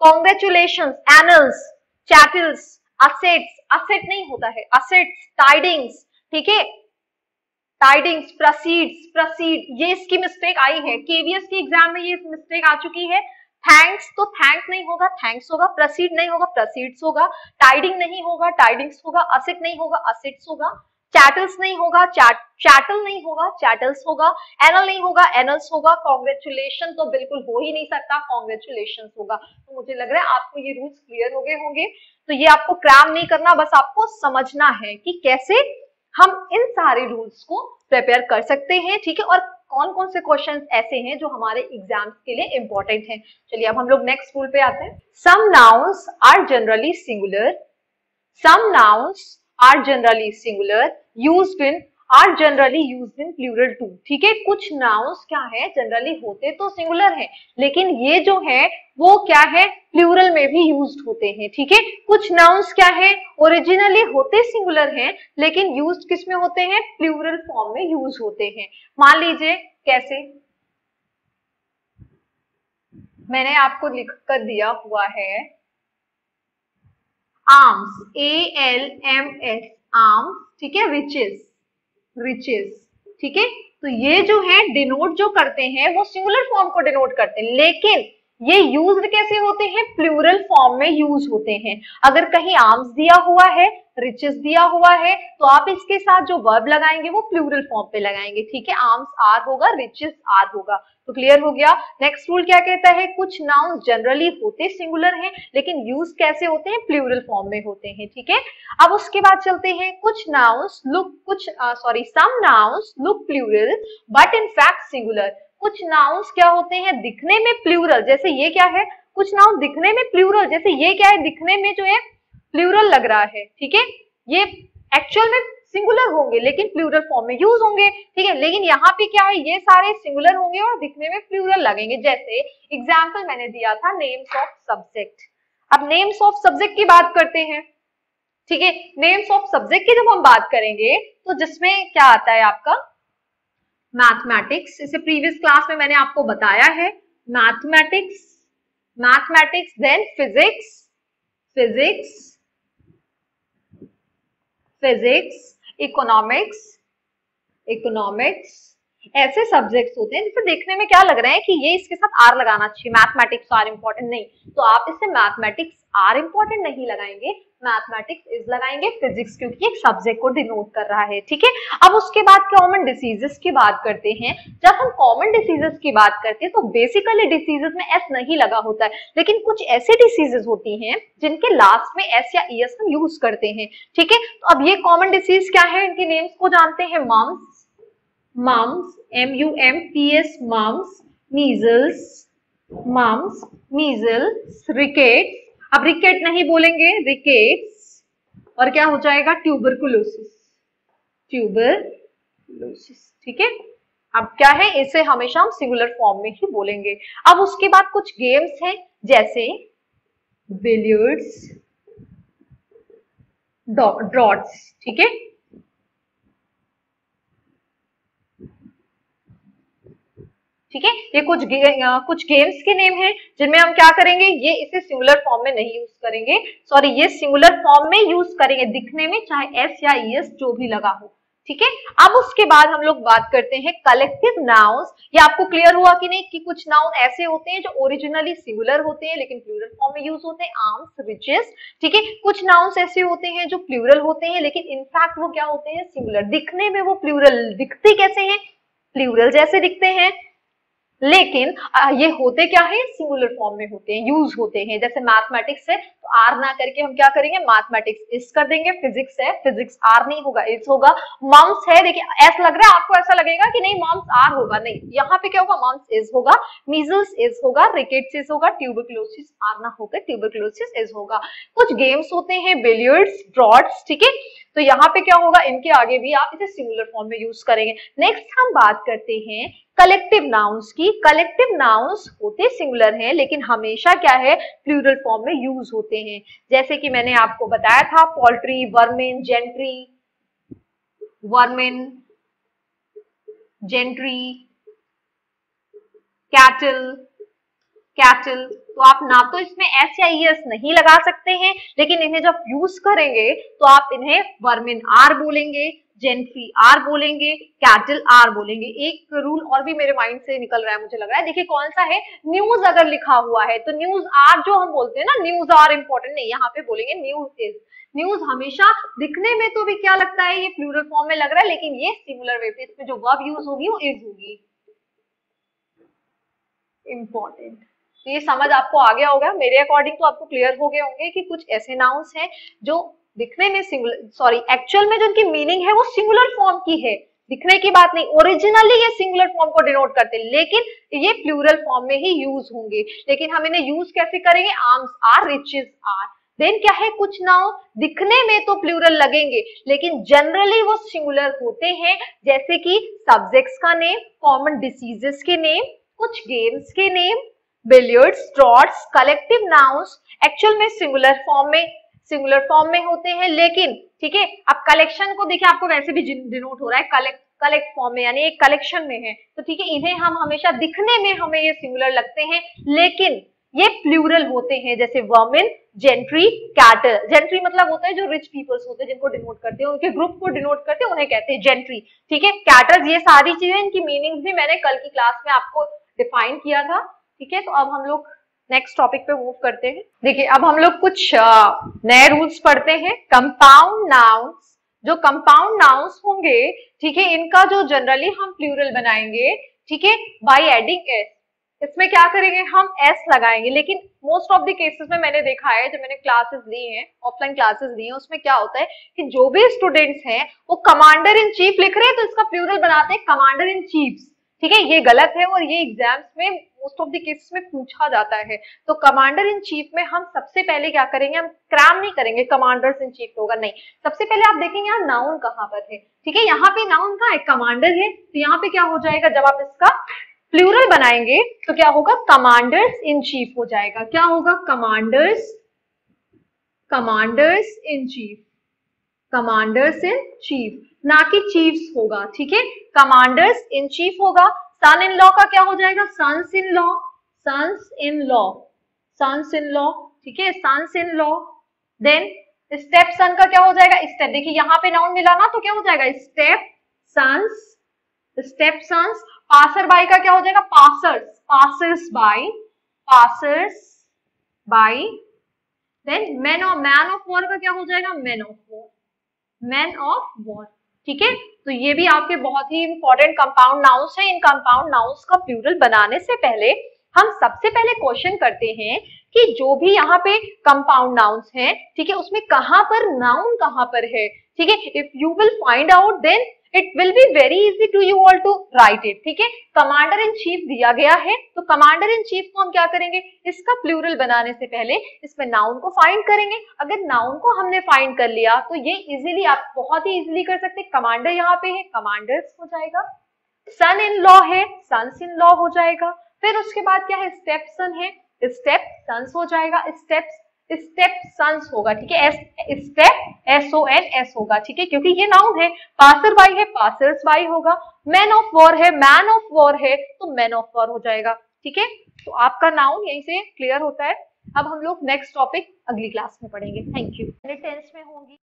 कॉन्ग्रेचुलेशन, एनल्स, चैटल्स, असेट्स, असेट नहीं होता है, असेट्स, टाइडिंग्स, ठीक है, टाइडिंग्स, प्रसीड्स, प्रसीड, ये इसकी मिस्टेक आई है, केवीएस के एग्जाम में ये मिस्टेक आ चुकी है। थैंक्स तो थैंक नहीं होगा, थैंक्स होगा। प्रसीड नहीं होगा, प्रसीड्स होगा। टाइडिंग नहीं होगा, टाइडिंग्स होगा। असेट नहीं होगा, असेट्स होगा। चैटल्स नहीं होगा, चैटल नहीं होगा, चैटल्स होगा। एनल नहीं होगा, एनल्स होगा। कॉन्ग्रेचुलेशन तो बिल्कुल हो ही नहीं सकता, कॉन्ग्रेचुलेशन होगा। तो मुझे लग रहा है आपको ये रूल्स क्लियर हो गए होंगे। तो ये आपको क्रैम नहीं करना, बस आपको समझना है कि कैसे हम इन सारे रूल्स को प्रिपेयर कर सकते हैं, ठीक है। और कौन कौन से क्वेश्चंस ऐसे हैं जो हमारे एग्जाम्स के लिए इंपॉर्टेंट हैं। चलिए अब हम लोग नेक्स्ट रूल पे आते हैं। Some nouns are generally singular, some nouns are generally singular used in, are generally used in plural too, ठीक है। कुछ नाउन्स क्या है, जनरली होते तो सिंगुलर हैं, लेकिन ये जो है वो क्या है, प्लूरल में भी यूज्ड होते हैं, ठीक है। कुछ नाउन्स क्या है, ओरिजिनली होते सिंगुलर हैं, लेकिन यूज्ड किस में होते हैं, प्लूरल फॉर्म में यूज होते हैं। मान लीजिए कैसे, मैंने आपको लिख कर दिया हुआ है आर्म्स, ALMS, आर्म्स, ठीक है, रिचेस, रिचेस, ठीक है। तो ये जो है डिनोट जो करते हैं वो सिंगुलर फॉर्म को डिनोट करते हैं, लेकिन ये यूज्ड कैसे होते हैं, प्लूरल फॉर्म में यूज होते हैं। अगर कहीं आर्म्स दिया हुआ है, रिचेस दिया हुआ है, तो आप इसके साथ जो वर्ब लगाएंगे वो प्लूरल फॉर्म पे लगाएंगे, ठीक है। आर्म्स आर होगा, रिचेस आर होगा। तो क्लियर हो गया। नेक्स्ट रूल क्या कहता है, कुछ नाउन जनरली होते सिंगुलर हैं, लेकिन यूज कैसे होते हैं, प्लूरल फॉर्म में होते हैं, ठीक है। अब उसके बाद चलते हैं, कुछ nouns look, some nouns look plural but in fact singular. कुछ नाउन्स क्या होते हैं, दिखने में प्लूरल, जैसे ये क्या है, कुछ नाउन दिखने में प्लूरल, जैसे ये क्या है, दिखने में जो है प्लूरल लग रहा है, ठीक है। ये एक्चुअल में सिंगुलर होंगे लेकिन प्लूरल फॉर्म में यूज होंगे, ठीक है। लेकिन यहाँ पे क्या है, ये सारे सिंगुलर होंगे और दिखने में प्लूरल लगेंगे। जैसे एग्जाम्पल मैंने दिया था नेम्स ऑफ सब्जेक्ट। अब नेम्स ऑफ सब्जेक्ट की बात करते हैं, ठीक है। नेम्स ऑफ सब्जेक्ट की जब हम बात करेंगे तो जिसमें क्या आता है आपका, मैथमेटिक्स, इसे प्रीवियस क्लास में मैंने आपको बताया है, mathematics, mathematics, then physics, physics, physics, economics, economics, ऐसे सब्जेक्ट्स होते हैं जिसे देखने में क्या लग रहा है कि ये इसके साथ आर लगाना चाहिए, मैथमेटिक्स आर इंपॉर्टेंट, नहीं, तो आप इसे मैथमेटिक्स आर इंपॉर्टेंट नहीं लगाएंगे, मैथमेटिक्स इज लगाएंगे, फिजिक्स, क्योंकि एक सब्जेक्ट को डिनोट कर रहा है, ठीक है। अब उसके बाद कॉमन डिसीजेस की बात करते हैं। जब हम कॉमन डिसीजेस की बात करते हैं तो बेसिकली डिसीजेस में एस नहीं लगा होता है, लेकिन कुछ ऐसी डिसीजेस होती हैं जिनके लास्ट में एस या ईएस हम यूज करते हैं, ठीक है। तो अब ये कॉमन डिसीज क्या है, इनके नेम्स को जानते हैं, mumps, mumps, MUMPS, mumps, measles, mumps, measles, rickets, अब रिकेट नहीं बोलेंगे, रिकेट्स, और क्या हो जाएगा, ट्यूबरकुलोसिस, ट्यूबरकुलोसिस, ठीक है। अब क्या है, इसे हमेशा हम सिंगुलर फॉर्म में ही बोलेंगे। अब उसके बाद कुछ गेम्स हैं जैसे बिलियर्ड्स, ड्रॉट्स, ठीक है। ठीक है, ये कुछ गेम्स के नेम है जिनमें हम क्या करेंगे, ये इसे सिंगुलर फॉर्म में नहीं यूज करेंगे, सॉरी ये सिंगुलर फॉर्म में यूज करेंगे दिखने में, चाहे एस या ईएस जो भी लगा हो, ठीक है। अब उसके बाद हम लोग बात करते हैं कलेक्टिव नाउन्स। ये आपको क्लियर हुआ कि नहीं कि कुछ नाउन ऐसे होते हैं जो ओरिजिनली सिंगुलर होते हैं लेकिन प्लूरल फॉर्म में यूज होते हैं, आर्म्स, रिचेस, ठीक है। कुछ नाउन्स ऐसे होते हैं जो प्लूरल होते हैं लेकिन इनफैक्ट वो क्या होते हैं, सिंगुलर, दिखने में वो प्लूरल दिखते कैसे हैं, प्लूरल जैसे दिखते हैं, लेकिन ये होते क्या है, सिंगुलर फॉर्म में होते हैं, यूज होते हैं। जैसे मैथमेटिक्स है तो आर ना करके हम क्या करेंगे, मैथमेटिक्स इस कर देंगे, फिजिक्स है, फिजिक्स आर नहीं होगा, इस होगा। मम्स है, देखिए एस लग रहा है आपको, ऐसा लगेगा कि नहीं मम्स आर होगा, नहीं, यहाँ पे क्या होगा, मम्स इज होगा, मीजल्स इज होगा, रिकेट्स इज होगा, ट्यूबरक्लोसिस आर ना होकर ट्यूबरक्लोसिस इज होगा। कुछ गेम्स होते हैं, बिलियर्ड्स, ड्रॉट्स, ठीक है, तो यहाँ पे क्या होगा, इनके आगे भी आप इसे सिंगुलर फॉर्म में यूज करेंगे। नेक्स्ट हम बात करते हैं कलेक्टिव नाउन्स की। कलेक्टिव नाउन्स होते सिंगुलर हैं लेकिन हमेशा क्या है, प्लूरल फॉर्म में यूज होते हैं। जैसे कि मैंने आपको बताया था, poultry, vermin, gentry, vermin, gentry, cattle, cattle, तो आप ना तो इसमें एस या ईएस नहीं लगा सकते हैं, लेकिन इन्हें जब यूज करेंगे तो आप इन्हें वर्मिन आर बोलेंगे, जेंट्री आर बोलेंगे, कैटल आर बोलेंगे। एक रूल और भी मेरे माइंड से निकल रहा है, मुझे लग रहा है, देखिए कौन सा है, न्यूज अगर लिखा हुआ है तो न्यूज आर जो हम बोलते हैं ना, न्यूज आर इंपॉर्टेंट नहीं, यहाँ पे बोलेंगे न्यूज इज। न्यूज हमेशा दिखने में तो भी क्या लगता है, ये प्लूरल फॉर्म में लग रहा है, लेकिन ये सिंगुलर वे पे इसमें जो वर्ब यूज होगी वो इज होगी, इंपॉर्टेंट। तो ये समझ आपको आ गया होगा, मेरे अकॉर्डिंग तो आपको क्लियर हो गए होंगे कि कुछ ऐसे नाउन्स हैं जो दिखने में सिंगुलर, सॉरी एक्चुअल में जो उनकी मीनिंग है वो सिंगुलर फॉर्म की है, दिखने की बात नहीं, ओरिजिनली ये सिंगुलर फॉर्म को डिनोट करते हैं लेकिन ये प्लूरल फॉर्म में ही यूज होंगे। लेकिन हम इन्हें यूज कैसे करेंगे, arms are, riches are. Then क्या है, कुछ नाउन दिखने में तो प्लूरल लगेंगे लेकिन जनरली वो सिंगुलर होते हैं, जैसे कि सब्जेक्ट्स का नेम, कॉमन डिसीजेस के नेम, कुछ गेम्स के name, billiards, droughts. Collective nouns actual में सिंगुलर फॉर्म में होते हैं, लेकिन ठीक है, अब कलेक्शन को देखिए, आपको वैसे भी डिनोट हो रहा है कलेक्ट फॉर्म में, यानी एक कलेक्शन में है, तो ठीक है, इन्हें हम हमेशा दिखने में हमें ये सिंगुलर लगते हैं लेकिन ये प्लूरल होते हैं, जैसे वर्मिन, जेंट्री, कैटल। जेंट्री मतलब होता है जो रिच पीपल्स होते हैं, जिनको डिनोट करते हैं, उनके ग्रुप को डिनोट करते हैं, उन्हें कहते हैं जेंट्री, ठीक है। कैटल, ये सारी चीजें, इनकी मीनिंग्स भी मैंने कल की क्लास में आपको डिफाइन किया था, ठीक है। तो अब हम लोग नेक्स्ट टॉपिक पे मूव करते हैं। देखिए अब हम लोग कुछ नए रूल्स पढ़ते हैं। कंपाउंड नाउन्स, जो कंपाउंड नाउन्स होंगे, ठीक है, इनका जो जनरली हम प्लूरल बनाएंगे, ठीक है, बाय एडिंग एस। इसमें क्या करेंगे, हम एस लगाएंगे, लेकिन मोस्ट ऑफ द केसेस में मैंने देखा है, जो मैंने क्लासेस ली हैं, ऑफलाइन क्लासेस ली हैं, उसमें क्या होता है कि जो भी स्टूडेंट्स हैं वो कमांडर इन चीफ लिख रहे हैं तो इसका प्लूरल बनाते हैं कमांडर इन चीफ्स, ठीक है। ये गलत है और ये एग्जाम्स में मोस्ट ऑफ द केसेस में पूछा जाता है। तो कमांडर इन चीफ में हम सबसे पहले क्या करेंगे, हम क्रैम नहीं करेंगे कमांडर्स इन चीफ होगा, नहीं, सबसे पहले आप देखेंगे यहाँ नाउन कहाँ पर है, ठीक है, यहाँ पे नाउन कहाँ है, कमांडर है, तो यहाँ पे क्या हो जाएगा, जब आप इसका प्लूरल बनाएंगे तो क्या होगा, कमांडर्स इन चीफ हो जाएगा। क्या होगा, commanders in chief, commanders in chief, ना कि चीफ्स होगा, ठीक है, कमांडर्स इन चीफ होगा। सन इन लॉ का क्या हो जाएगा, sons in law, sons in law, sons in law, ठीक है, sons in law. Then step son का क्या हो जाएगा, स्टेप, देखिए यहाँ पे नाउन मिला ना तो क्या हो जाएगा, step sons, step sons. Passer by का क्या हो जाएगा, passers, passers by, passers by. Then man of war का क्या हो जाएगा, man of war, man of war, ठीक है। तो ये भी आपके बहुत ही इंपॉर्टेंट कंपाउंड नाउन्स हैं। इन कंपाउंड नाउन्स का प्लूरल बनाने से पहले हम सबसे पहले क्वेश्चन करते हैं कि जो भी यहाँ पे कंपाउंड नाउन्स हैं, ठीक है, उसमें कहाँ पर नाउन कहाँ पर है, ठीक है। If you will find out then it will be very easy to you all to write it, ठीक है। कमांडर इन चीफ दिया गया है तो कमांडर इन चीफ को हम क्या करेंगे, इसका प्लूरल बनाने से पहले इसमें नाउन को फाइंड करेंगे। अगर नाउन को हमने फाइंड कर लिया तो ये इजीली, आप बहुत ही इजीली कर सकते हैं। कमांडर यहाँ पे है, कमांडर्स हो जाएगा, सन इन लॉ है, सन्स इन लॉ हो जाएगा। फिर उसके बाद क्या है, स्टेप सन है, स्टेप सन्स हो जाएगा, स्टेप सन्स होगा, ठीक है, स्टेप SONS होगा, ठीक है, क्योंकि ये नाउन है। पासर बाई है, पासर्स बाई होगा। मैन ऑफ वॉर है, मैन ऑफ वॉर है तो मैन ऑफ वॉर हो जाएगा। ठीक है, तो आपका नाउन यहीं से क्लियर होता है। अब हम लोग नेक्स्ट टॉपिक अगली क्लास में पढ़ेंगे। Thank you. टेंस में होंगी